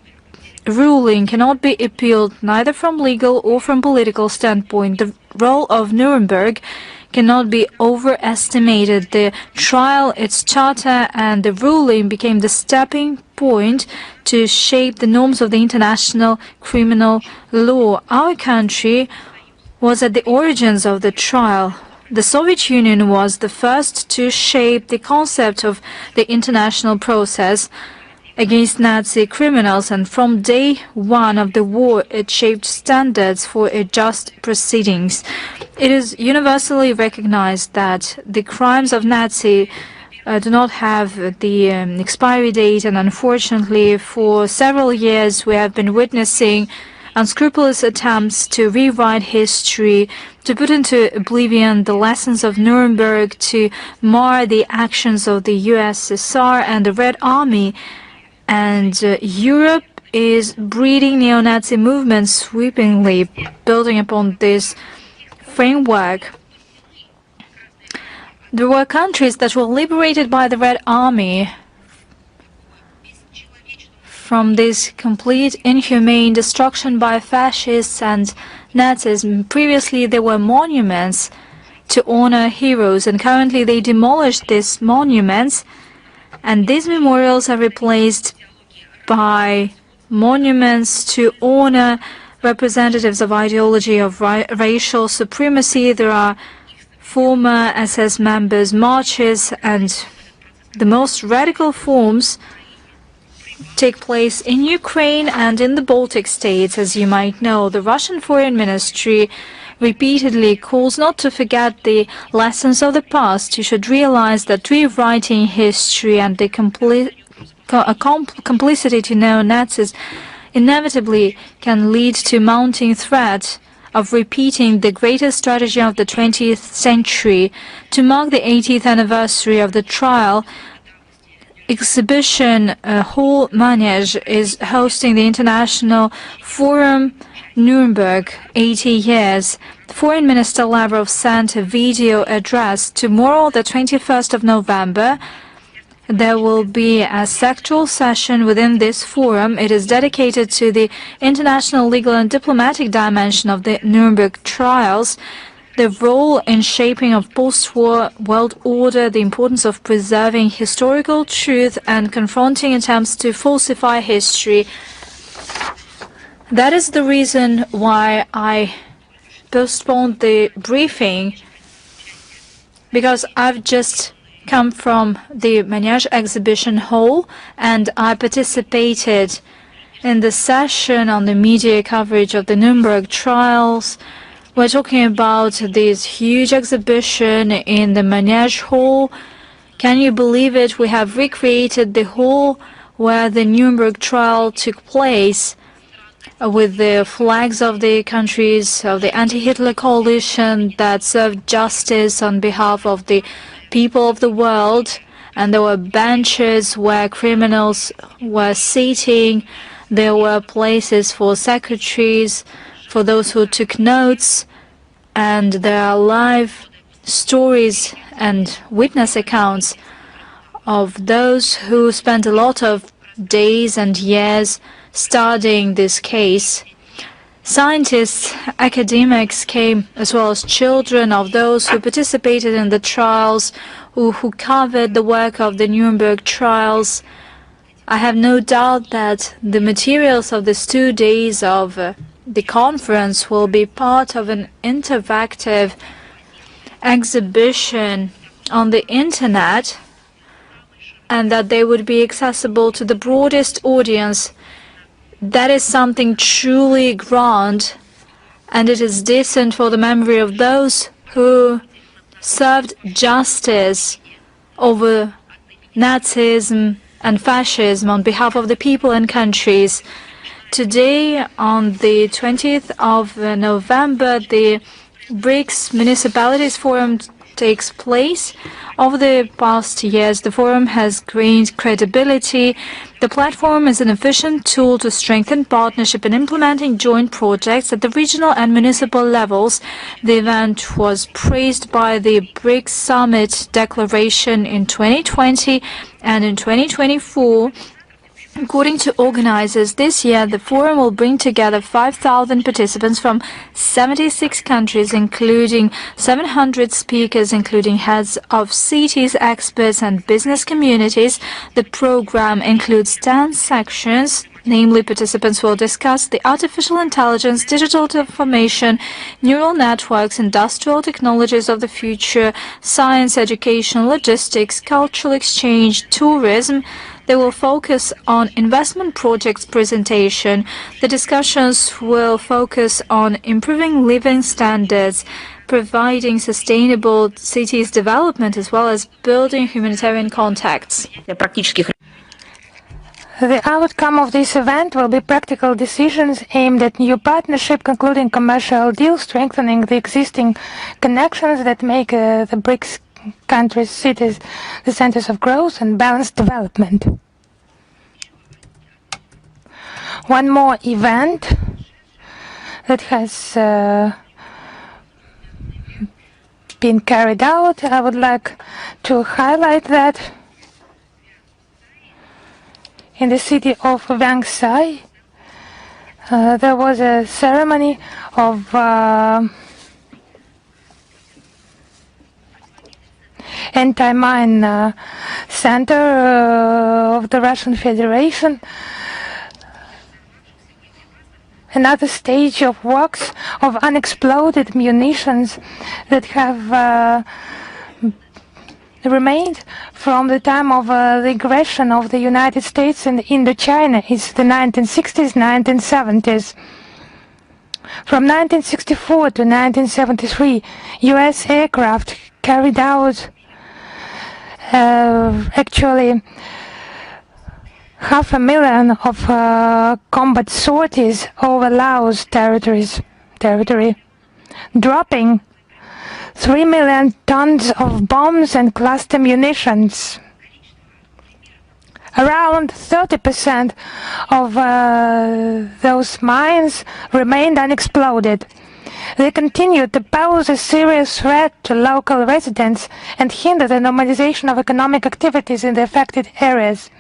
Speaker 1: ruling cannot be appealed neither from legal or from political standpoint. The role of Nuremberg cannot be overestimated. The trial, its charter, and the ruling became the stepping point to shape the norms of the international criminal law. Our country was at the origins of the trial. The Soviet Union was the first to shape the concept of the international process against Nazi criminals, and from day one of the war, it shaped standards for a just proceedings. It is universally recognized that the crimes of Nazi do not have the expiry date, and unfortunately, for several years, we have been witnessing unscrupulous attempts to rewrite history, to put into oblivion the lessons of Nuremberg, to mar the actions of the USSR and the Red Army. And Europe is breeding neo-Nazi movements sweepingly, building upon this framework. There were countries that were liberated by the Red Army from this complete inhumane destruction by fascists and Nazis. Previously, there were monuments to honor heroes, and currently they demolished these monuments, and these memorials are replaced by monuments to honor representatives of ideology of racial supremacy. There are former SS members' marches, and the most radical forms take place in Ukraine and in the Baltic states. As you might know, the Russian Foreign Ministry repeatedly calls not to forget the lessons of the past. You should realize that rewriting history and the complicity to neo-Nazis inevitably can lead to mounting threat of repeating the greatest strategy of the 20th century. To mark the 80th anniversary of the trial, Exhibition Hall Manege is hosting the International Forum Nuremberg 80 years. Foreign Minister Lavrov sent a video address. Tomorrow, the 21st of November, there will be a sectoral session within this forum. It is dedicated to the international legal and diplomatic dimension of the Nuremberg trials, the role in shaping of post-war world order, the importance of preserving historical truth and confronting attempts to falsify history. That is the reason why I postponed the briefing, because I've just come from the Manege exhibition hall and I participated in the session on the media coverage of the Nuremberg trials. We're talking about this huge exhibition in the Manege hall. Can you believe it? We have recreated the hall where the Nuremberg trial took place, with the flags of the countries of the anti-Hitler coalition that served justice on behalf of the people of the world. And there were benches where criminals were sitting. There were places for secretaries, for those who took notes, and there are live stories and witness accounts of those who spent a lot of days and years studying this case. Scientists, academics came, as well as children of those who participated in the trials, who covered the work of the Nuremberg trials. I have no doubt that the materials of these 2 days of the conference will be part of an interactive exhibition on the internet, and that they would be accessible to the broadest audience. That is something truly grand, and it is decent for the memory of those who served justice over Nazism and fascism on behalf of the people and countries. Today, on the 20th of November, the BRICS Municipalities Forum takes place. Over the past years, the forum has gained credibility. The platform is an efficient tool to strengthen partnership in implementing joint projects at the regional and municipal levels. The event was praised by the BRICS Summit Declaration in 2020 and in 2024. According to organizers, this year the forum will bring together 5,000 participants from 76 countries, including 700 speakers, including heads of cities, experts, and business communities. The program includes 10 sections. Namely, participants will discuss the artificial intelligence, digital transformation, neural networks, industrial technologies of the future, science, education, logistics, cultural exchange, tourism. They will focus on investment projects presentation. The discussions will focus on improving living standards, providing sustainable cities development, as well as building humanitarian contacts.
Speaker 3: The outcome of this event will be practical decisions aimed at new partnership, concluding commercial deals, strengthening the existing connections that make the BRICS countries' cities the centers of growth and balanced development. One more event that has been carried out, I would like to highlight that in the city of Vangsai, there was a ceremony of anti-mine center of the Russian Federation. Another stage of works of unexploded munitions that have remained from the time of the aggression of the United States in Indochina. It's the 1960s, 1970s. From 1964 to 1973, U.S. aircraft carried out actually 500,000 of combat sorties over Laos territory, dropping 3 million tons of bombs and cluster munitions. Around 30% of those mines remained unexploded. They continued to pose a serious threat to local residents and hinder the normalization of economic activities in the affected areas.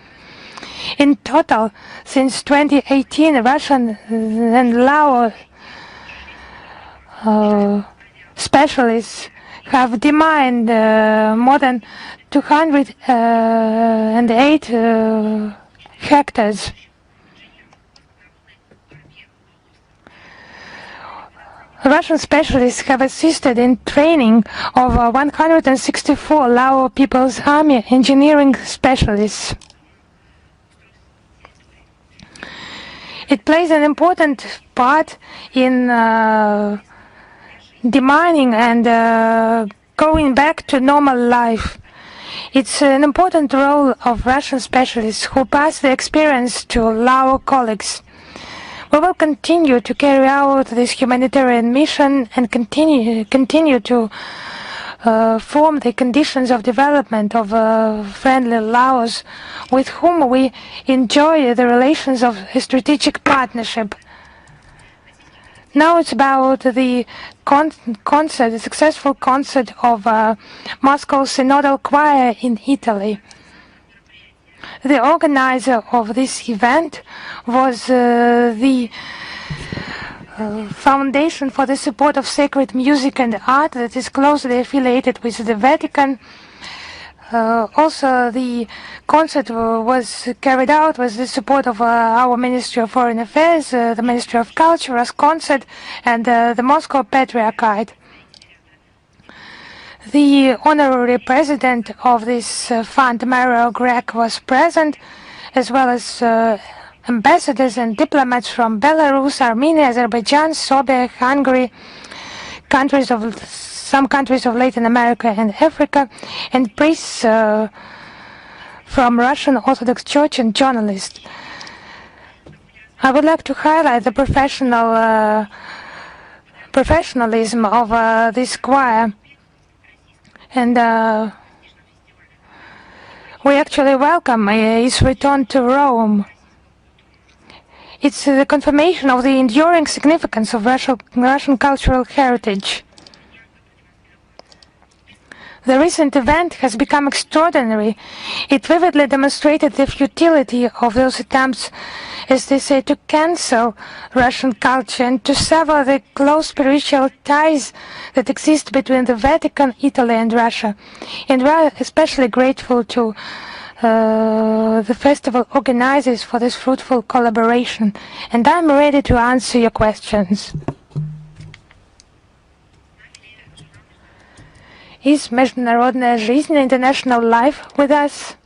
Speaker 3: In total, since 2018, Russian and Lao specialists have demined more than 208 hectares. Russian specialists have assisted in training of 164 Lao People's Army engineering specialists. It plays an important part in demining and going back to normal life. It's an important role of Russian specialists who pass the experience to Lao colleagues. We will continue to carry out this humanitarian mission and continue to form the conditions of development of friendly Laos with whom we enjoy the relations of a strategic partnership. Now it's about the concert, the successful concert of Moscow Synodal Choir in Italy. The organizer of this event was the Foundation for the Support of Sacred Music and Art that is closely affiliated with the Vatican. Also, the concert was carried out with the support of our Ministry of Foreign Affairs, the Ministry of Culture, as concert, and the Moscow Patriarchate. The honorary president of this fund, Maria Zakharova, was present, as well as ambassadors and diplomats from Belarus, Armenia, Azerbaijan, Serbia, Hungary, some countries of Latin America and Africa, and priests from Russian Orthodox Church and journalists. I would like to highlight the professionalism of this choir. And we actually welcome his return to Rome. It's the confirmation of the enduring significance of Russian cultural heritage. The recent event has become extraordinary. It vividly demonstrated the futility of those attempts, as they say, to cancel Russian culture and to sever the close spiritual ties that exist between the Vatican, Italy, and Russia. And we are especially grateful to the festival organizers for this fruitful collaboration. And I'm ready to answer your questions. Is международная жизнь, international life, with us?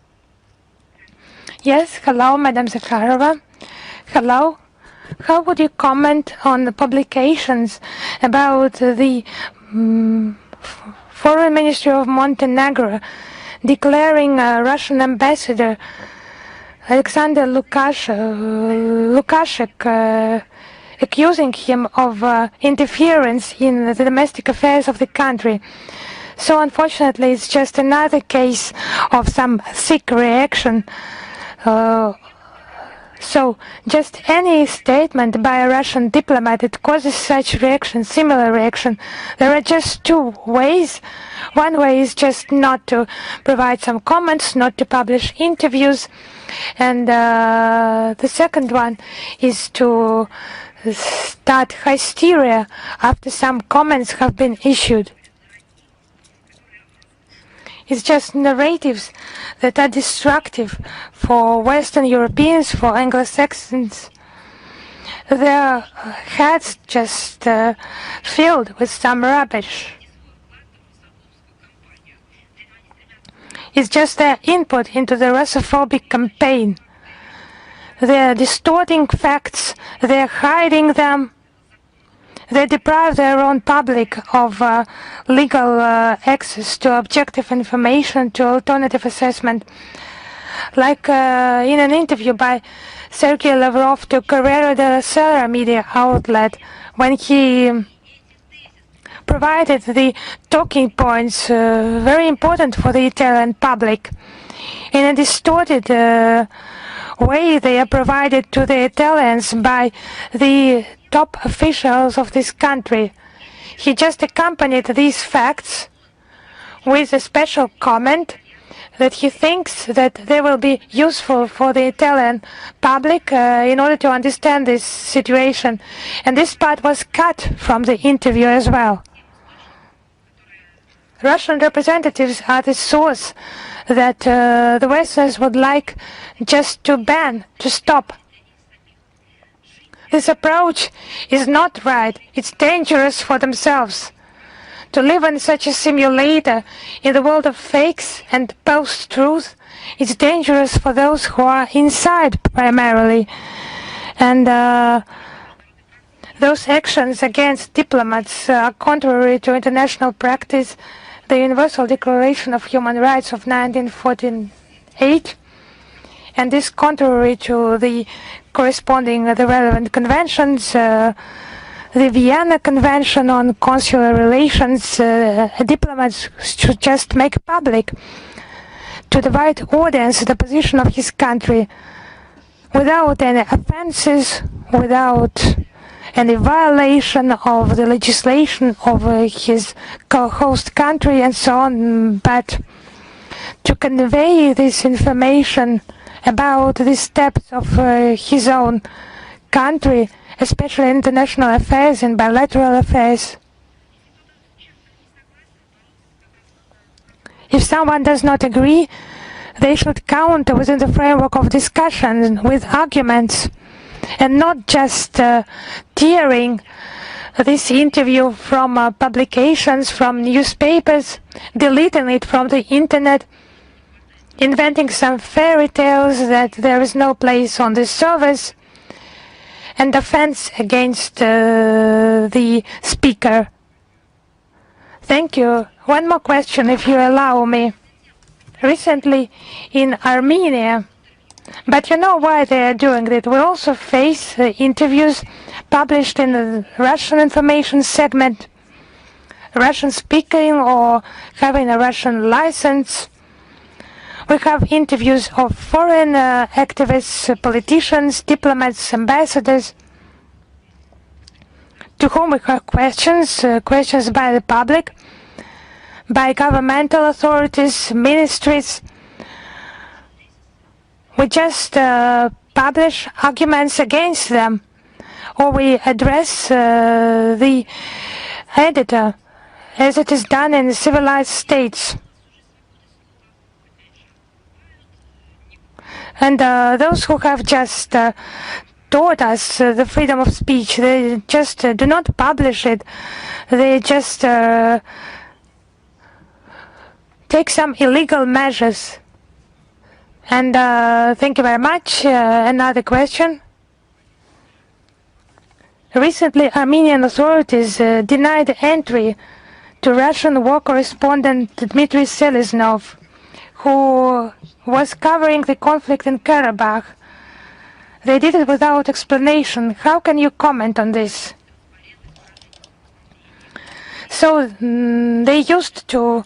Speaker 3: Yes, hello, Madam Zakharova. Hello. How would you comment on the publications about the Foreign Ministry of Montenegro declaring a Russian ambassador Alexander Lukashenko, accusing him of interference in the domestic affairs of the country. So unfortunately, it's just another case of some sick reaction. So just any statement by a Russian diplomat, it causes such reaction, similar reaction. There are just two ways. One way is just not to provide some comments, not to publish interviews. And the second one is to start hysteria after some comments have been issued. It's just narratives that are destructive for Western Europeans, for Anglo-Saxons. Their heads just filled with some rubbish. It's just their input into the Russophobic campaign. They're distorting facts, they're hiding them. They deprive their own public of legal access to objective information, to alternative assessment. Like in an interview by Sergei Lavrov to Corriere della Sera media outlet, when he provided the talking points very important for the Italian public. In a distorted way, they are provided to the Italians by the top officials of this country. He just accompanied these facts with a special comment that he thinks that they will be useful for the Italian public in order to understand this situation. And this part was cut from the interview as well. Russian representatives are the source that the Westerners would like just to ban, to stop. This approach is not right. It's dangerous for themselves. To live in such a simulator in the world of fakes and post-truth, it's dangerous for those who are inside primarily. And those actions against diplomats are contrary to international practice, the Universal Declaration of Human Rights of 1948, and is contrary to the corresponding the relevant conventions, the Vienna Convention on Consular Relations. Diplomats should just make public to the wide audience the position of his country without any offenses, without any violation of the legislation of his co-host country and so on, but to convey this information about the steps of his own country, especially international affairs and bilateral affairs. If someone does not agree, they should counter within the framework of discussion with arguments, and not just tearing this interview from publications, from newspapers, deleting it from the internet, inventing some fairy tales that there is no place on the servers, and offense against the speaker. Thank you. One more question, if you allow me. Recently in Armenia, but you know why they are doing that. We also face interviews published in the Russian information segment, Russian speaking or having a Russian license. We have interviews of foreign activists, politicians, diplomats, ambassadors, to whom we have questions, questions by the public, by governmental authorities, ministries. We just publish arguments against them, or we address the editor, as it is done in civilized states. And those who have just taught us the freedom of speech, they just do not publish it. They just take some illegal measures. And thank you very much. Another question. Recently, Armenian authorities denied entry to Russian war correspondent Dmitry Seleznov, who was covering the conflict in Karabakh. They did it without explanation. How can you comment on this? So they used to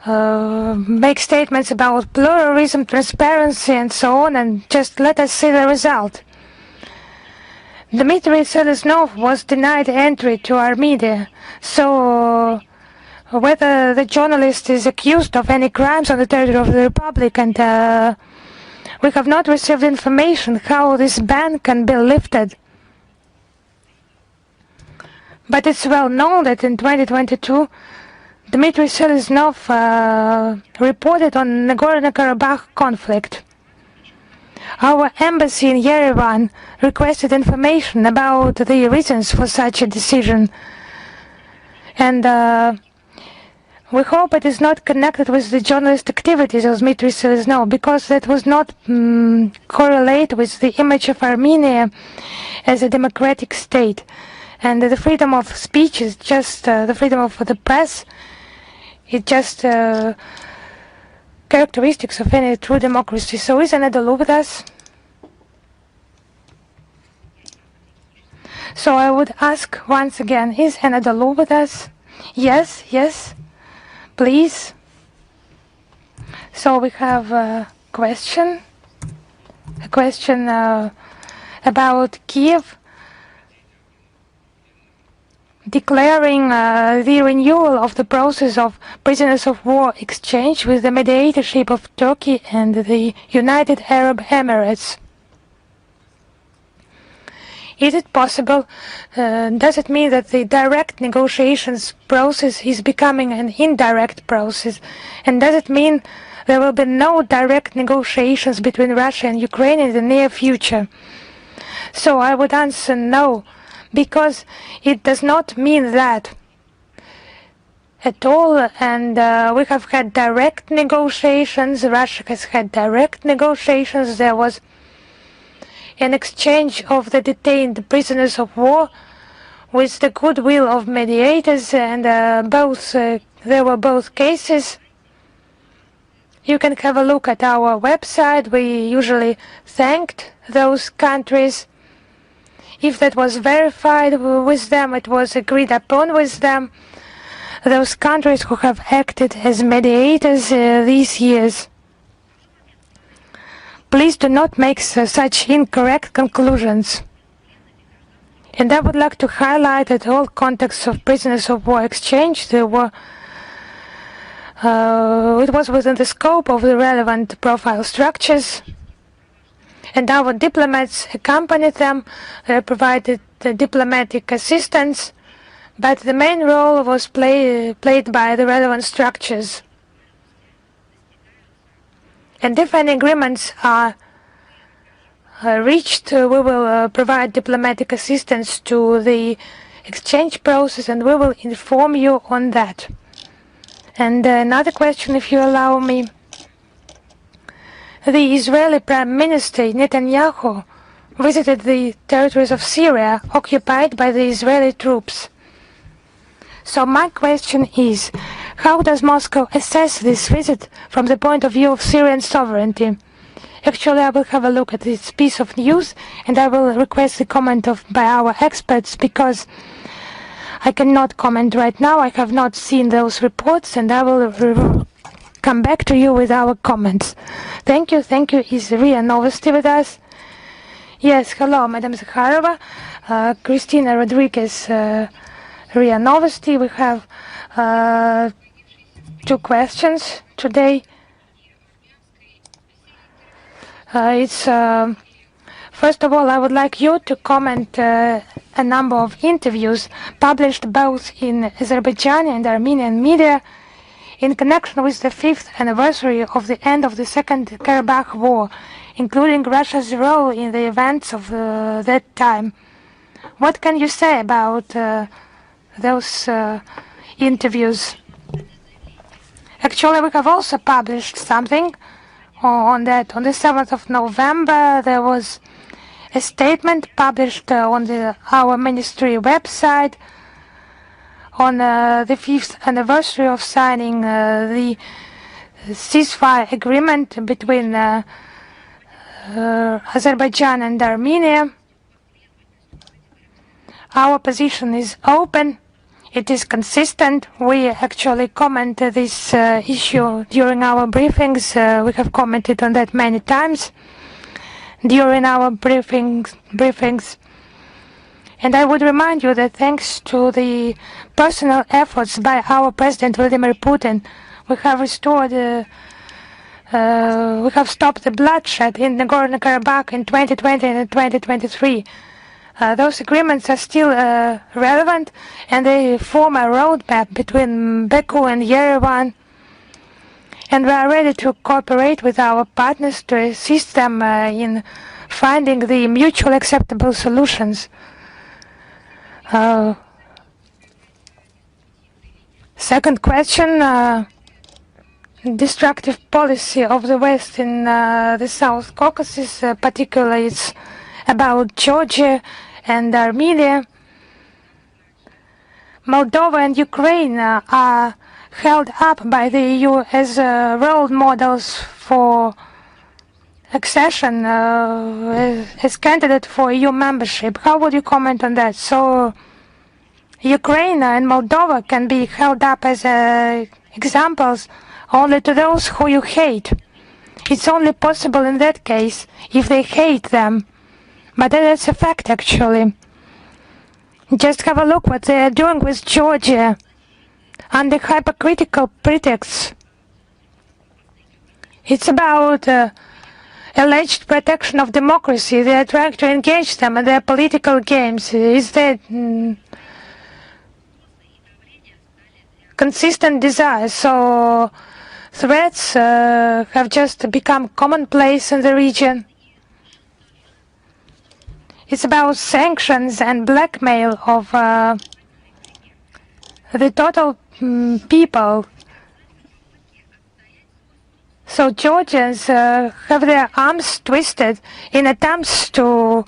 Speaker 3: make statements about pluralism, transparency, and so on, and just let us see the result. Dmitry Seleznov was denied entry to our media. So whether the journalist is accused of any crimes on the territory of the Republic, and we have not received information how this ban can be lifted. But it's well known that in 2022, Dmitry Seleznov reported on Nagorno-Karabakh conflict. Our embassy in Yerevan requested information about the reasons for such a decision. And we hope it is not connected with the journalist activities of Dmitry Seleznov, because that was not correlate with the image of Armenia as a democratic state. And the freedom of speech is just the freedom of the press. It's just characteristics of any true democracy. So is Anadolu with us? So I would ask once again, is Anadolu with us? Yes, yes, please. So we have a question about Kiev declaring the renewal of the process of prisoners of war exchange with the mediatorship of Turkey and the United Arab Emirates. Is it possible? Does it mean that the direct negotiations process is becoming an indirect process? And does it mean there will be no direct negotiations between Russia and Ukraine in the near future? So I would answer no, because it does not mean that at all. And we have had direct negotiations. Russia has had direct negotiations. There was an exchange of the detained prisoners of war with the goodwill of mediators, and there were both cases. You can have a look at our website. We usually thanked those countries. If that was verified with them, it was agreed upon with them, those countries who have acted as mediators these years. Please do not make such incorrect conclusions. And I would like to highlight that all contexts of prisoners of war exchange, it was within the scope of the relevant profile structures. And our diplomats accompanied them, provided diplomatic assistance, but the main role was played by the relevant structures. And if any agreements are reached, we will provide diplomatic assistance to the exchange process, and we will inform you on that. And another question, if you allow me. The Israeli Prime Minister Netanyahu visited the territories of Syria occupied by the Israeli troops. So my question is, how does Moscow assess this visit from the point of view of Syrian sovereignty? Actually, I will have a look at this piece of news, and I will request a comment by our experts, because I cannot comment right now. I have not seen those reports, and I will come back to you with our comments. Thank you. Is RIA Novosti with us? Yes, hello, Madam Zakharova. Christina Rodriguez, RIA Novosti. We have two questions today. First of all, I would like you to comment a number of interviews published both in Azerbaijani and Armenian media in connection with the 5th anniversary of the end of the Second Karabakh War, including Russia's role in the events of that time. What can you say about those interviews? Actually, we have also published something on that. On the 7th of November, there was a statement published on our ministry website on the 5th anniversary of signing the ceasefire agreement between Azerbaijan and Armenia. Our position is open. It is consistent. We actually comment this issue during our briefings. We have commented on that many times during our briefings. And I would remind you that thanks to the personal efforts by our President Vladimir Putin, we have restored, we have stopped the bloodshed in Nagorno-Karabakh in 2020 and 2023. Those agreements are still relevant, and they form a roadmap between Baku and Yerevan. And we are ready to cooperate with our partners to assist them in finding the mutually acceptable solutions. Second question, destructive policy of the West in the South Caucasus, particularly it's about Georgia and Armenia. Moldova and Ukraine are held up by the EU as role models for accession as candidate for EU membership. How would you comment on that? So Ukraine and Moldova can be held up as examples only to those who you hate. It's only possible in that case if they hate them. But that's a fact, actually. Just have a look what they are doing with Georgia under hypocritical pretexts. It's about alleged protection of democracy. They are trying to engage them in their political games. Is that consistent desire? So threats have just become commonplace in the region. It's about sanctions and blackmail of the total people. So Georgians have their arms twisted in attempts to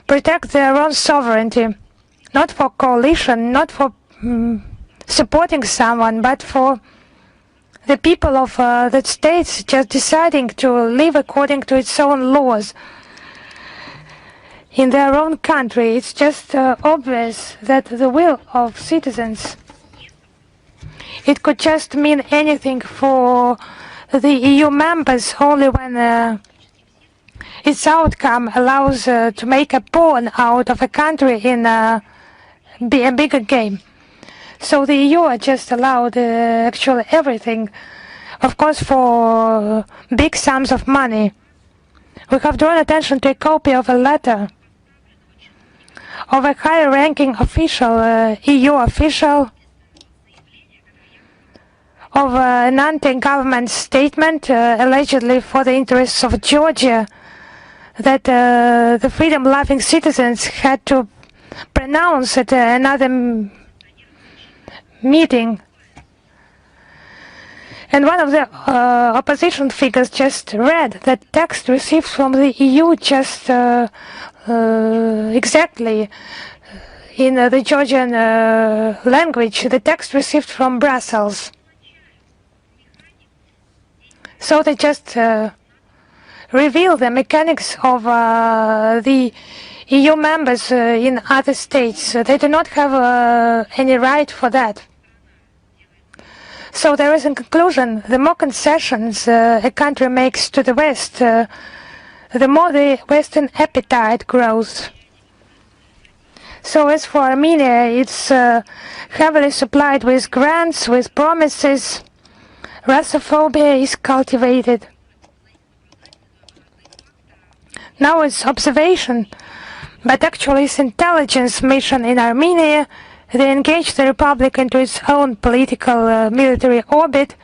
Speaker 3: protect their own sovereignty, not for coalition, not for supporting someone, but for the people of that states just deciding to live according to its own laws in their own country. It's just obvious that the will of citizens, it could just mean anything for the EU members only when its outcome allows to make a pawn out of a country in a bigger game. So the EU are just allowed actually everything, of course, for big sums of money. We have drawn attention to a copy of a letter of a high-ranking official, EU official, of an anti-government statement allegedly for the interests of Georgia that the freedom-loving citizens had to pronounce at another meeting. And one of the opposition figures just read that text received from the EU just exactly in the Georgian language, the text received from Brussels. So they just reveal the mechanics of the EU members in other states. They do not have any right for that. So there is, in conclusion, the more concessions a country makes to the West, the more the Western appetite grows. So as for Armenia, it's heavily supplied with grants, with promises. Russophobia is cultivated. Now it's observation, but actually it's intelligence mission in Armenia. They engage the republic into its own political military orbit.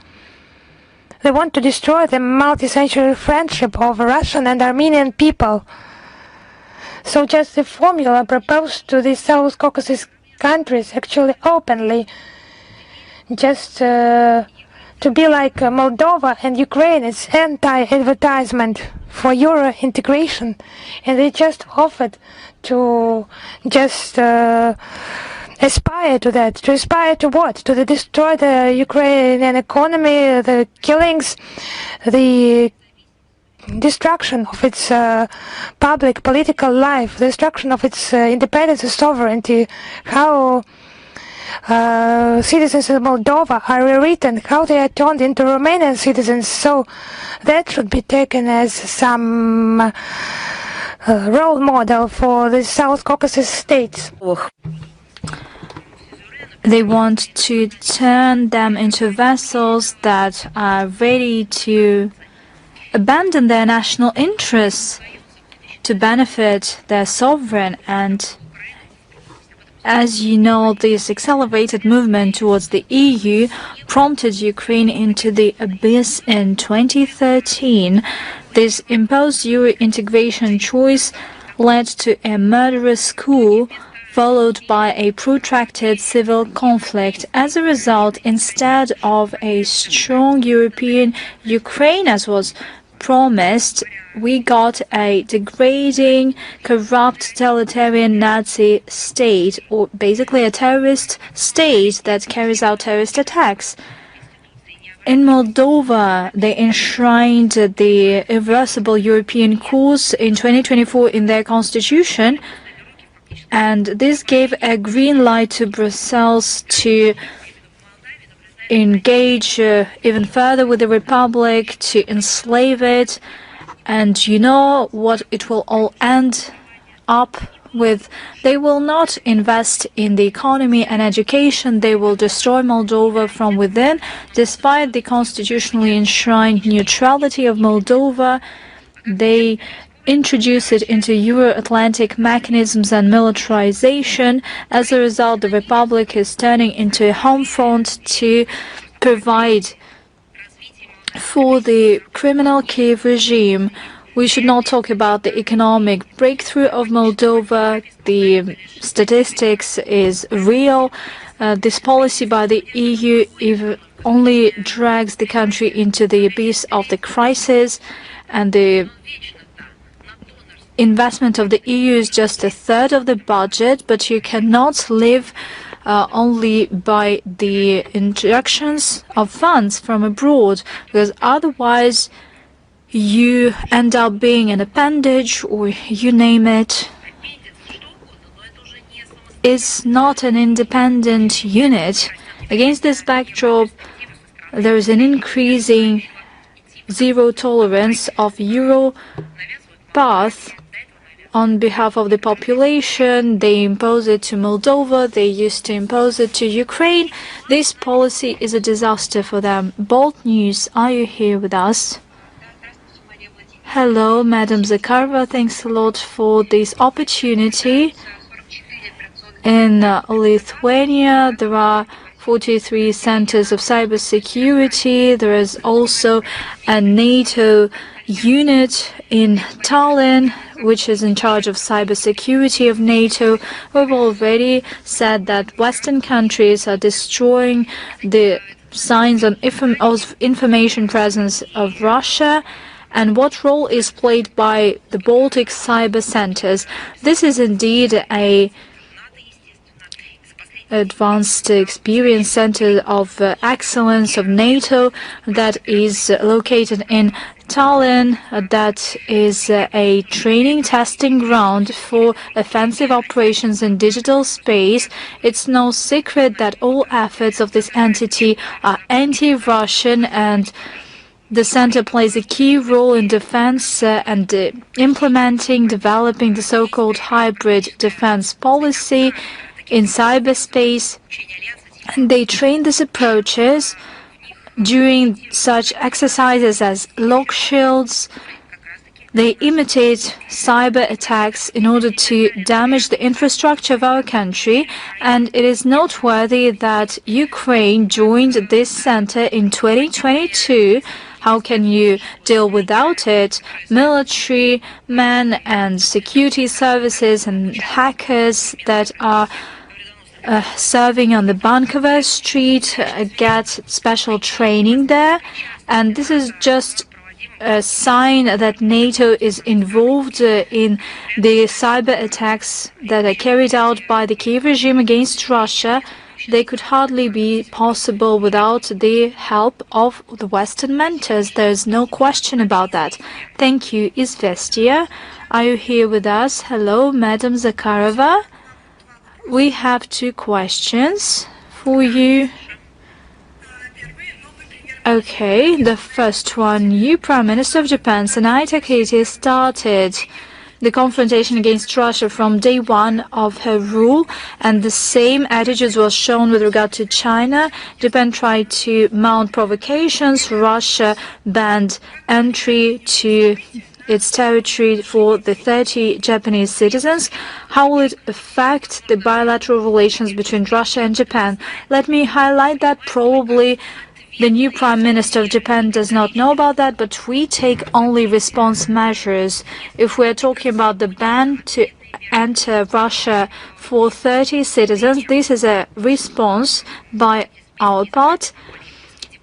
Speaker 3: They want to destroy the multi-century friendship of Russian and Armenian people. So just the formula proposed to the South Caucasus countries actually openly, just to be like Moldova and Ukraine, it's anti-advertisement for Euro integration, and they just offered to just aspire to that. To aspire to what? To destroy the Ukrainian economy, the killings, the destruction of its public political life, the destruction of its independence and sovereignty, how citizens of Moldova are rewritten, how they are turned into Romanian citizens. So that should be taken as some role model for the South Caucasus states.
Speaker 1: They want to turn them into vessels that are ready to abandon their national interests to benefit their sovereign. And as you know, this accelerated movement towards the EU prompted Ukraine into the abyss in 2013. This imposed Euro integration choice led to a murderous coup, followed by a protracted civil conflict. As a result, instead of a strong European Ukraine, as was promised, we got a degrading, corrupt, totalitarian Nazi state, or basically a terrorist state that carries out terrorist attacks. In Moldova, they enshrined the irreversible European course in 2024 in their constitution, and this gave a green light to Brussels to engage even further with the Republic, to enslave it. And you know what it will all end up with? They will not invest in the economy and education. They will destroy Moldova from within. Despite the constitutionally enshrined neutrality of Moldova, they introduce it into Euro-Atlantic mechanisms and militarization. As a result, the Republic is turning into a home front to provide for the criminal Kiev regime. We should not talk about the economic breakthrough of Moldova. The statistics is real. This policy by the EU only drags the country into the abyss of the crisis, and the investment of the EU is just a third of the budget, but you cannot live only by the injections of funds from abroad, because otherwise you end up being an appendage, or you name it. It's not an independent unit. Against this backdrop, there is an increasing zero tolerance of Euro path on behalf of the population. They impose it to Moldova. They used to impose it to Ukraine. This policy is a disaster for them. Bold News, are you here with us? Hello, Madam Zakharova. Thanks a lot for this opportunity. In Lithuania, there are 43 centers of cybersecurity. There is also a NATO unit in Tallinn, which is in charge of cybersecurity of NATO. We've already said that Western countries are destroying the signs of information presence of Russia. And what role is played by the Baltic cyber centers? This is indeed a advanced experience center of excellence of NATO that is located in Tallinn. That is a training testing ground for offensive operations in digital space. It's no secret that all efforts of this entity are anti-Russian, and the center plays a key role in defense and implementing, developing the so-called hybrid defense policy in cyberspace. And they train these approaches during such exercises as lock shields. They imitate cyber attacks in order to damage the infrastructure of our country. And it is noteworthy that Ukraine joined this center in 2022. How can you deal without it? Military men and security services and hackers that are serving on the Bankover Street get special training there. And this is just a sign that NATO is involved in the cyber attacks that are carried out by the Kiev regime against Russia. They could hardly be possible without the help of the Western mentors. There's no question about that. Thank you. Izvestia, are you here with us? Hello, Madam Zakharova. We have two questions for you. Okay, the first one. You, Prime Minister of Japan, Sanai Takaichi, started the confrontation against Russia from day one of her rule, and the same attitude was shown with regard to China. Japan tried to mount provocations. Russia banned entry to its territory for the 30 Japanese citizens. How will it affect the bilateral relations between Russia and Japan? Let me highlight that probably the new Prime Minister of Japan does not know about that, but we take only response measures. If we're talking about the ban to enter Russia for 30 citizens, this is a response by our part.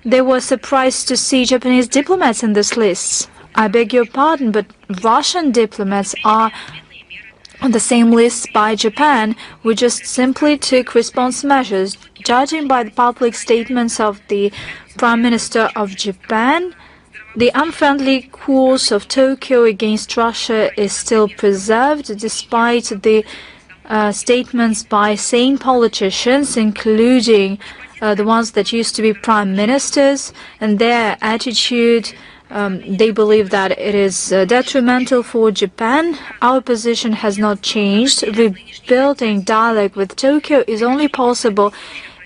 Speaker 1: They were surprised to see Japanese diplomats in this list. I beg your pardon, but Russian diplomats are on the same list by Japan. We just simply took response measures. Judging by the public statements of the Prime Minister of Japan, the unfriendly course of Tokyo against Russia is still preserved, despite the statements by sane politicians, including the ones that used to be prime ministers, and their attitude. They believe that it is detrimental for Japan. Our position has not changed. Rebuilding dialogue with Tokyo is only possible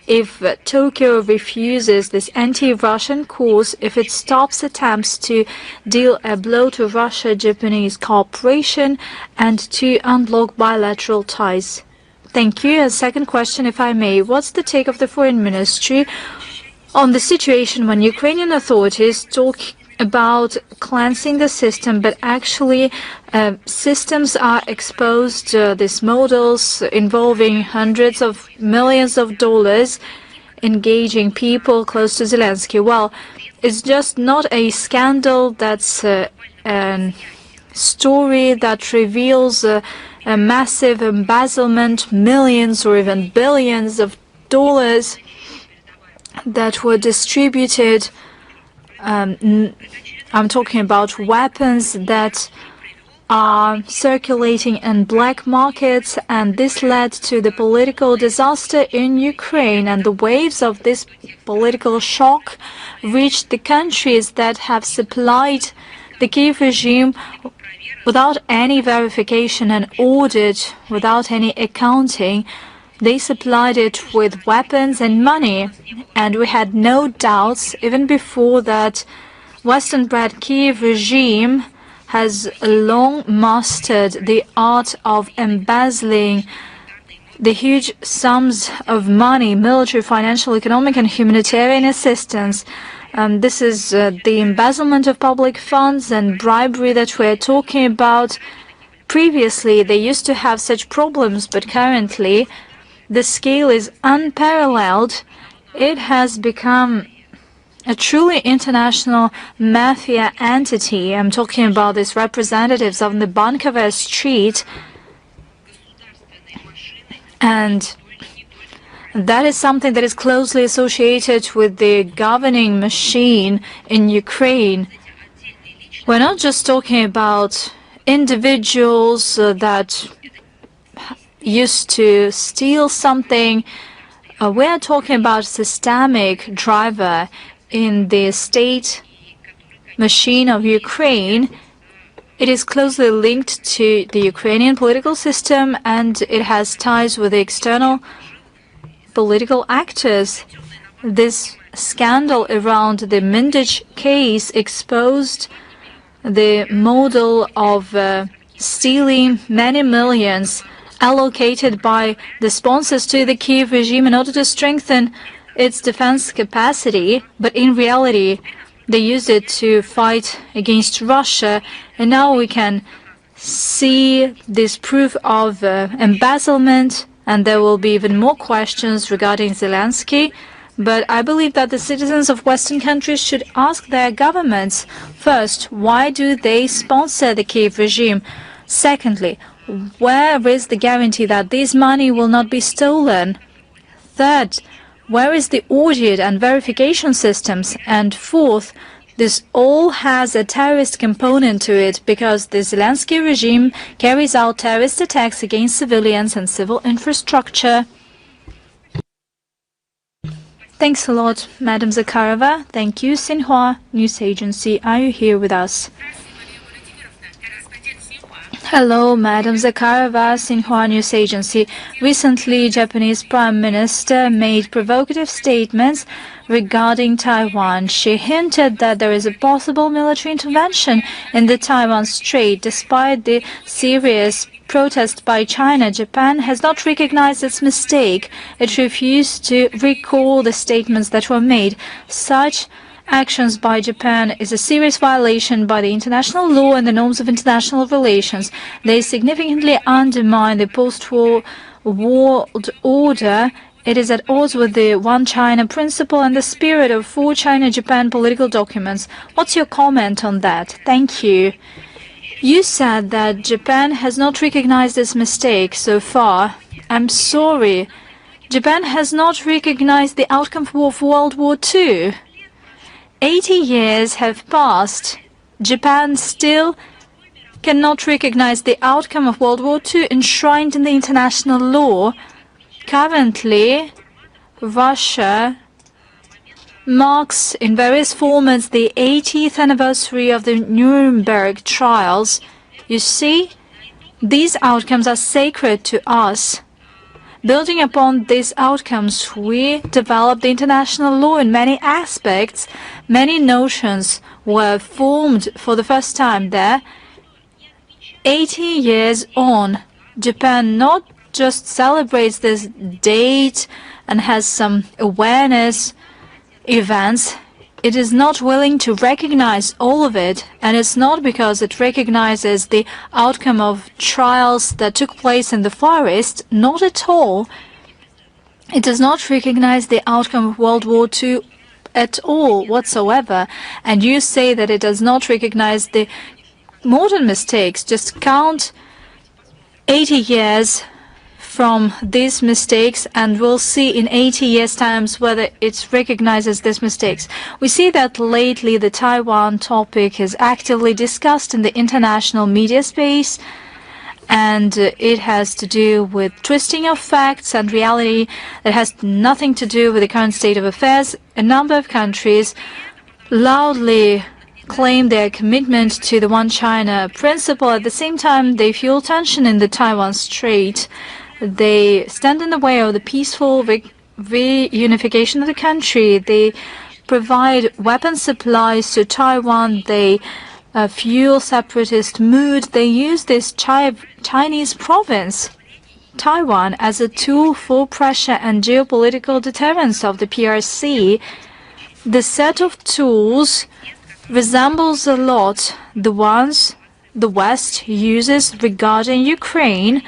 Speaker 1: if Tokyo refuses this anti-Russian course, if it stops attempts to deal a blow to Russia-Japanese cooperation, and to unblock bilateral ties. Thank you. A second question, if I may. What's the take of the Foreign Ministry on the situation when Ukrainian authorities talk about cleansing the system, but actually systems are exposed, these models involving hundreds of millions of dollars, engaging people close to Zelensky? Well, it's just not a scandal. That's a story that reveals a massive embezzlement, millions or even billions of dollars that were distributed. I'm talking about weapons that are circulating in black markets, and this led to the political disaster in Ukraine, and the waves of this political shock reached the countries that have supplied the Kiev regime without any verification and audit, without any accounting. They supplied it with weapons and money, and we had no doubts, even before that, Western-bred Kiev regime has long mastered the art of embezzling the huge sums of money, military, financial, economic, and humanitarian assistance. This is the embezzlement of public funds and bribery that we're talking about. Previously, they used to have such problems, but currently, the scale is unparalleled. It has become a truly international mafia entity. I'm talking about these representatives on the Bankover Street. And that is something that is closely associated with the governing machine in Ukraine. We're not just talking about individuals that used to steal something. We're talking about systemic driver in the state machine of Ukraine. It is closely linked to the Ukrainian political system, and it has ties with the external political actors. This scandal around the Mindich case exposed the model of stealing many millions allocated by the sponsors to the Kiev regime in order to strengthen its defense capacity, but in reality they used it to fight against Russia, and now we can see this proof of embezzlement, and there will be even more questions regarding Zelensky. But I believe that the citizens of Western countries should ask their governments, first, why do they sponsor the Kiev regime? Secondly, where is the guarantee that this money will not be stolen? Third, where is the audit and verification systems? And fourth, this all has a terrorist component to it because the Zelensky regime carries out terrorist attacks against civilians and civil infrastructure. Thanks a lot, Madam Zakharova. Thank you, Xinhua News Agency. Are you here with us? Hello, Madam Zakharova, Xinhua News Agency. Recently, Japanese Prime Minister made provocative statements regarding Taiwan. She hinted that there is a possible military intervention in the Taiwan Strait. Despite the serious protest by China, Japan has not recognized its mistake. It refused to recall the statements that were made. Such actions by Japan is a serious violation by the international law and the norms of international relations. They significantly undermine the post-war world order. It is at odds with the One China principle and the spirit of four China-Japan political documents. What's your comment on that? Thank you. You said that Japan has not recognized its mistake so far. I'm sorry. Japan has not recognized the outcome of World War II. 80 years have passed. Japan still cannot recognize the outcome of World War II enshrined in the international law. Currently, Russia marks in various formats the 80th anniversary of the Nuremberg trials. You see, these outcomes are sacred to us. Building upon these outcomes, we developed the international law in many aspects. Many notions were formed for the first time there. 80 years on, Japan not just celebrates this date and has some awareness events. It is not willing to recognize all of it, and it's not because it recognizes the outcome of trials that took place in the Far East. Not at all. It does not recognize the outcome of World War II at all whatsoever. And you say that it does not recognize the modern mistakes. Just count 80 years from these mistakes, and we'll see in 80 years' times whether it recognizes these mistakes. We see that lately the Taiwan topic is actively discussed in the international media space, and it has to do with twisting of facts and reality that has nothing to do with the current state of affairs. A number of countries loudly claim their commitment to the One China principle. At the same time, they fuel tension in the Taiwan Strait. They stand in the way of the peaceful reunification of the country. They provide weapon supplies to Taiwan. They fuel separatist mood. They use this Chinese province, Taiwan, as a tool for pressure and geopolitical deterrence of the PRC. The set of tools resembles a lot the ones the West uses regarding Ukraine,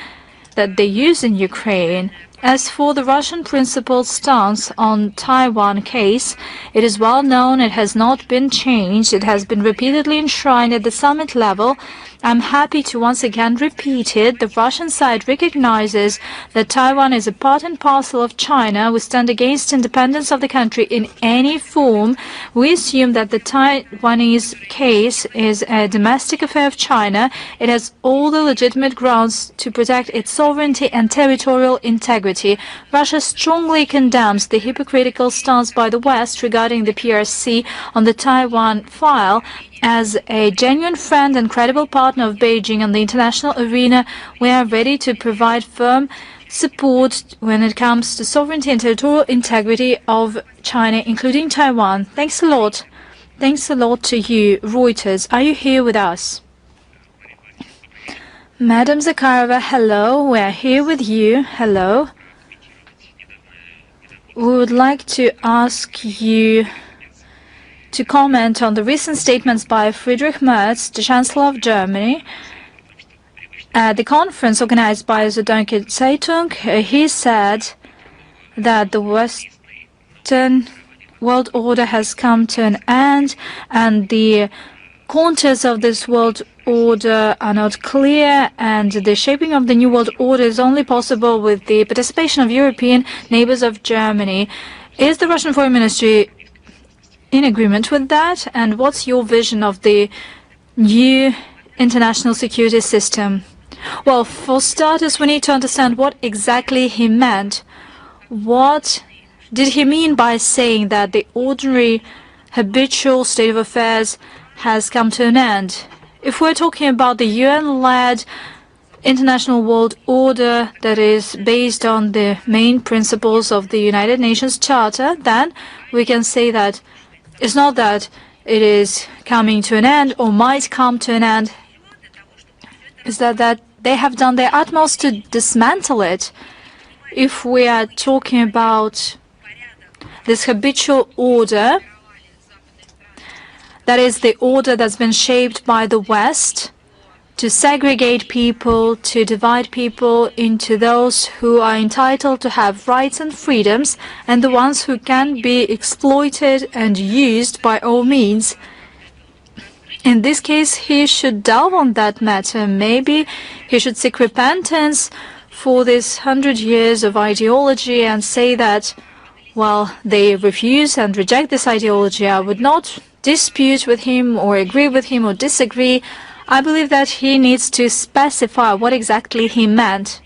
Speaker 1: that they use in Ukraine. As for the Russian principled stance on Taiwan case, it is well known. It has not been changed. It has been repeatedly enshrined at the summit level. I'm happy to once again repeat it. The Russian side recognizes that Taiwan is a part and parcel of China. We stand against independence of the country in any form. We assume that the Taiwanese case is a domestic affair of China. It has all the legitimate grounds to protect its sovereignty and territorial integrity. Russia strongly condemns the hypocritical stance by the West regarding the PRC on the Taiwan file. As a genuine friend and credible partner of Beijing on the international arena, we are ready to provide firm support when it comes to sovereignty and territorial integrity of China, including Taiwan. Thanks a lot. Thanks a lot to you. Reuters, are you here with us? Madam Zakharova, hello. We are here with you. Hello. We would like to ask you to comment on the recent statements by Friedrich Merz, the Chancellor of Germany. At the conference organized by the Deutsche Zeitung, he said that the West Western world order has come to an end, and the contours of this world order are not clear, and the shaping of the new world order is only possible with the participation of European neighbors of Germany. Is the Russian Foreign Ministry in agreement with that? And what's your vision of the new international security system? Well, for starters, we need to understand what exactly he meant. What did he mean by saying that the ordinary habitual state of affairs has come to an end? If we're talking about the UN-led international world order that is based on the main principles of the United Nations Charter, then we can say that it's not that it is coming to an end or might come to an end. It's that they have done their utmost to dismantle it. If we are talking about this habitual order, that is the order that's been shaped by the West to segregate people, to divide people into those who are entitled to have rights and freedoms, and the ones who can be exploited and used by all means. In this case, he should delve on that matter. Maybe he should seek repentance for this 100 years of ideology and say that, well, they refuse and reject this ideology. I would not dispute with him or agree with him or disagree. I believe that he needs to specify what exactly he meant.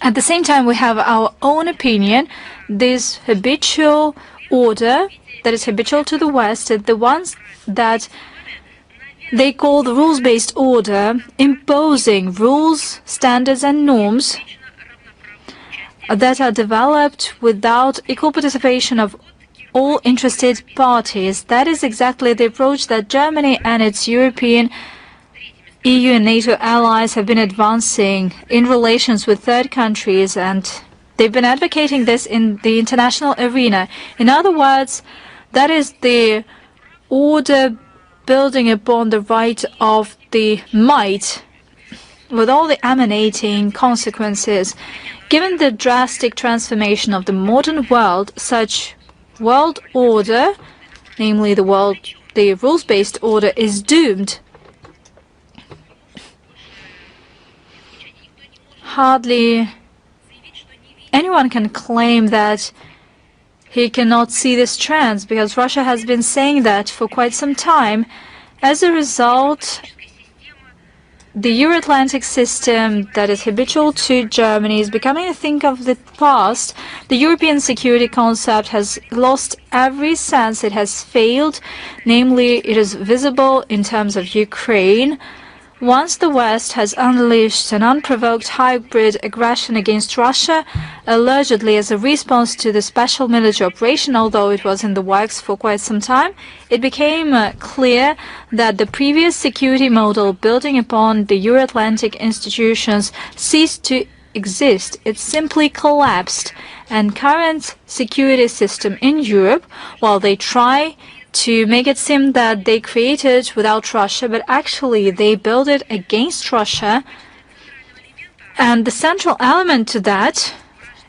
Speaker 1: At the same time, we have our own opinion. This habitual order that is habitual to the West, the ones that they call the rules-based order, imposing rules, standards and norms that are developed without equal participation of all interested parties. That is exactly the approach that Germany and its European, EU and NATO allies have been advancing in relations with third countries, and they've been advocating this in the international arena. In other words, that is the order building upon the right of the might, with all the emanating consequences. Given the drastic transformation of the modern world, such world order, namely the rules-based order, is doomed. Hardly anyone can claim that he cannot see this trend, because Russia has been saying that for quite some time. As a result, the Euro-Atlantic system that is habitual to Germany is becoming a thing of the past. The European security concept has lost every sense. It has failed. Namely, it is visible in terms of Ukraine. Once the West has unleashed an unprovoked hybrid aggression against Russia, allegedly as a response to the special military operation, although it was in the works for quite some time, it became clear that the previous security model building upon the Euro-Atlantic institutions ceased to exist. It simply collapsed. And current security system in Europe, while they try to make it seem that they created without Russia, but actually they built it against Russia. And the central element to that,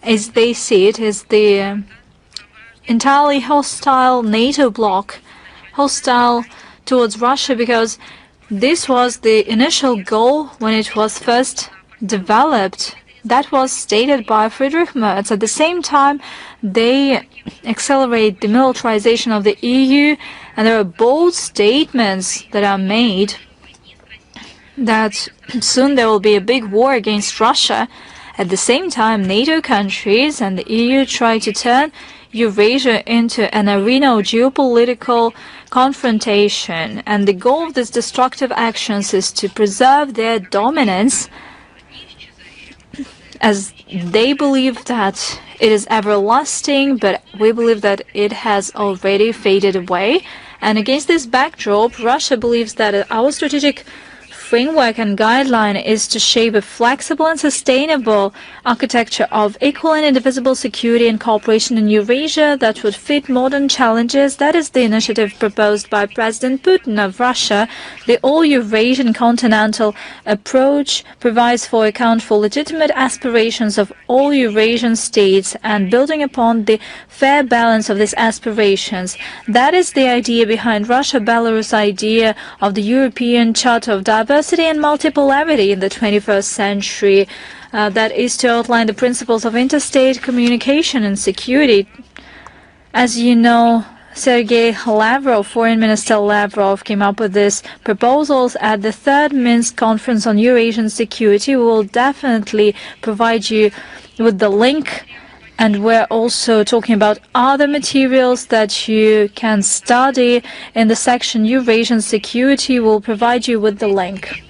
Speaker 1: as they see it, is the entirely hostile NATO bloc, hostile towards Russia, because this was the initial goal when it was first developed. That was stated by Friedrich Merz. At the same time, they accelerate the militarization of the EU, and there are bold statements that are made that soon there will be a big war against Russia. At the same time, NATO countries and the EU try to turn Eurasia into an arena of geopolitical confrontation, and the goal of these destructive actions is to preserve their dominance, as they believe that it is everlasting, but we believe that it has already faded away. And against this backdrop, Russia believes that our strategic framework and guideline is to shape a flexible and sustainable architecture of equal and indivisible security and cooperation in Eurasia that would fit modern challenges. That is the initiative proposed by President Putin of Russia. The all-Eurasian continental approach provides for account for legitimate aspirations of all Eurasian states and building upon the fair balance of these aspirations. That is the idea behind Russia-Belarus idea of the European Charter of Diversity and Multipolarity in the 21st century. That is to outline the principles of interstate communication and security. As you know, Sergei Lavrov, Foreign Minister Lavrov, came up with these proposals at the third Minsk Conference on Eurasian Security. We will definitely provide you with the link, and we're also talking about other materials that you can study in the section Eurasian Security. We'll provide you with the link.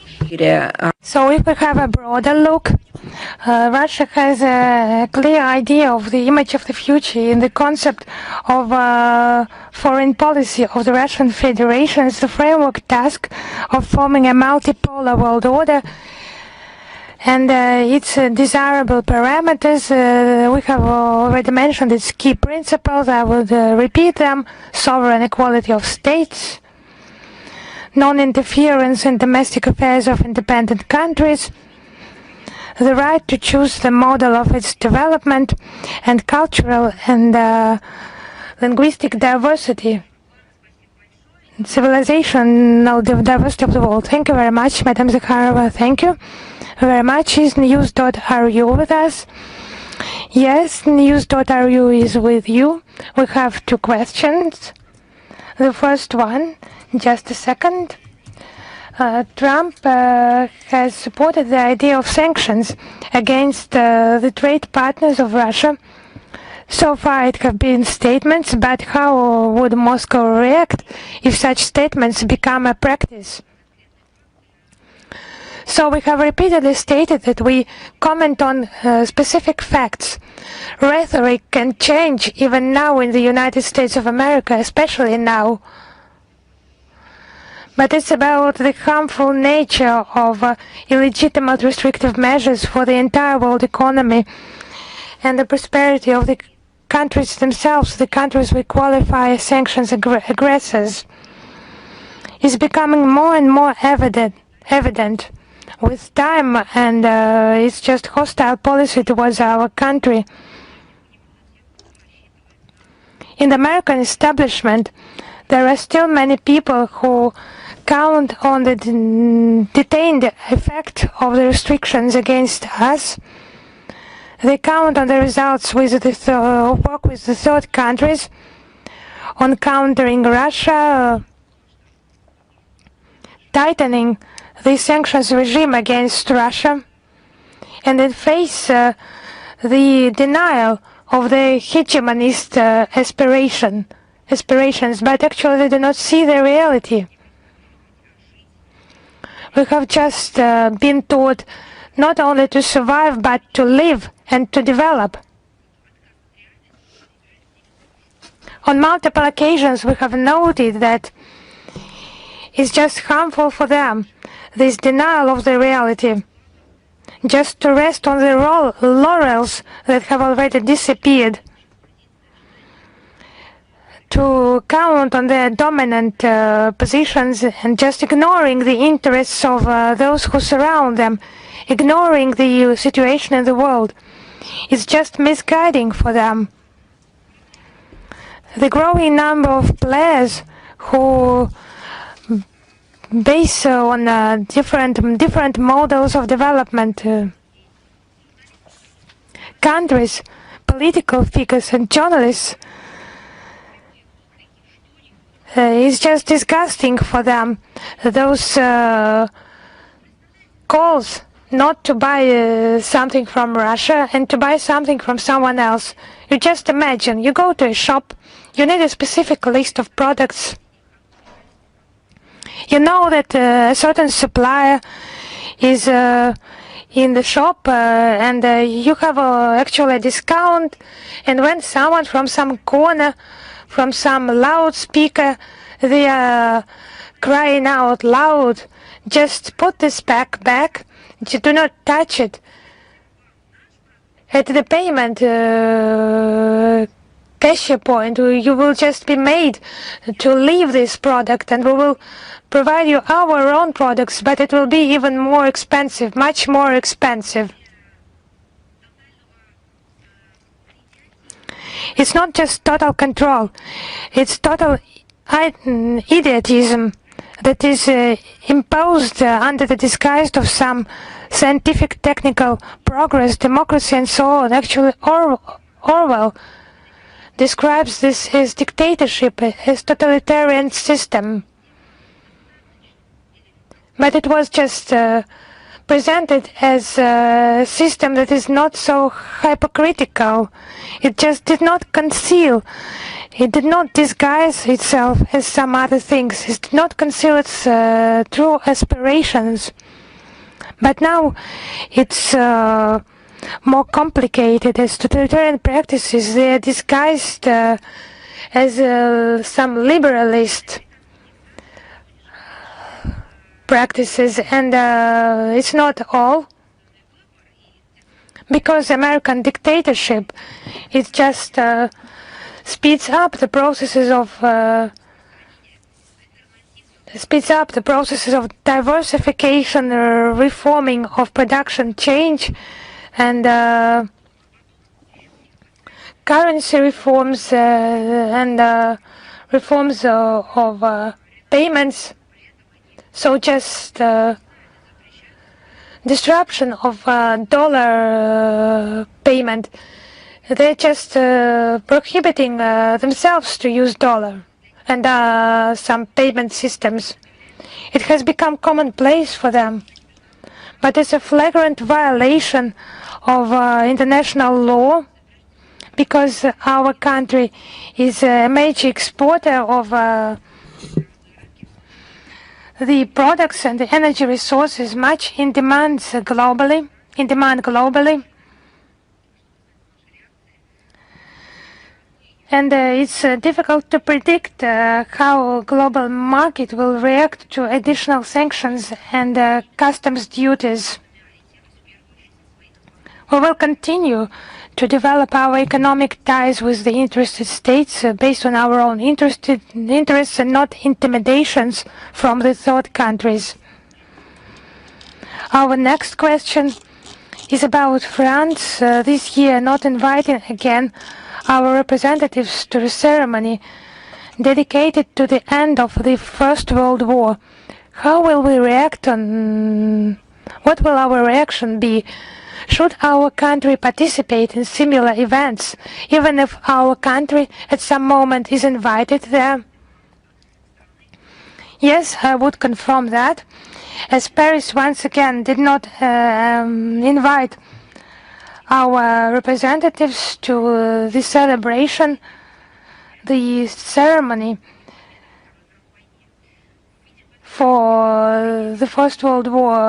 Speaker 3: So if we have a broader look, Russia has a clear idea of the image of the future in the concept of foreign policy of the Russian Federation. It's the framework task of forming a multipolar world order and its desirable parameters. We have already mentioned its key principles. I would repeat them: sovereign equality of states, non-interference in domestic affairs of independent countries, the right to choose the model of its development, and cultural and linguistic diversity, civilizational diversity of the world. Thank you very much, Madam Zakharova. Thank you very much. Is news.ru with us? Yes, news.ru is with you. We have two questions. The first one, just a second. Trump has supported the idea of sanctions against the trade partners of Russia. So far it have been statements, but how would Moscow react if such statements become a practice? So we have repeatedly stated that we comment on specific facts. Rhetoric can change even now in the United States of America, especially now. But it's about the harmful nature of illegitimate restrictive measures for the entire world economy and the prosperity of the countries themselves, the countries we qualify as sanctions aggressors, is becoming more and more evident with time, and it's just hostile policy towards our country. In the American establishment, there are still many people who count on the detained effect of the restrictions against us. They count on the results with the work with the third countries on countering Russia, tightening the sanctions regime against Russia, and then face the denial of the hegemonist aspirations, but actually they do not see the reality. We have just been taught not only to survive, but to live and to develop. On multiple occasions, we have noted that it's just harmful for them, this denial of the reality, just to rest on the laurels that have already disappeared, to count on their dominant positions and just ignoring the interests of those who surround them, ignoring the situation in the world. It's just misguiding for them. The growing number of players who base on different models of development, countries, political figures and journalists, is just disgusting for them. Those calls not to buy something from Russia and to buy something from someone else. You just imagine, you go to a shop, you need a specific list of products. You know that a certain supplier is in the shop and you have actually a discount, and when someone from some corner, from some loudspeaker, they are crying out loud just put this pack back, you do not touch it. At the payment cashier point, you will just be made to leave this product, and we will provide you our own products, but it will be even more expensive, much more expensive. It's not just total control, it's total idiotism that is imposed under the disguise of some scientific, technical progress, democracy, and so on. Actually, Orwell describes this as dictatorship, as totalitarian system. But it was just presented as a system that is not so hypocritical. It just did not conceal, it did not disguise itself as some other things. It did not conceal its true aspirations. But now it's more complicated, as totalitarian practices. They are disguised as some liberalist practices, and it's not all, because American dictatorship, it just speeds up the processes of diversification, reforming of production, change, and currency reforms and reforms of payments. So just disruption of dollar payment. They're just prohibiting themselves to use dollar and some payment systems. It has become commonplace for them. But it's a flagrant violation of international law, because our country is a major exporter of the products and the energy resources much in demand globally. And it's difficult to predict how global market will react to additional sanctions and customs duties. We will continue to develop our economic ties with the interested states based on our own interests and not intimidations from the third countries. Our next question is about France this year not inviting again our representatives to the ceremony dedicated to the end of the First World War. How will we react on... What will our reaction be? Should our country participate in similar events, even if our country at some moment is invited there? Yes, I would confirm that, as Paris once again did not invite our representatives to the celebration, the ceremony for the First World War.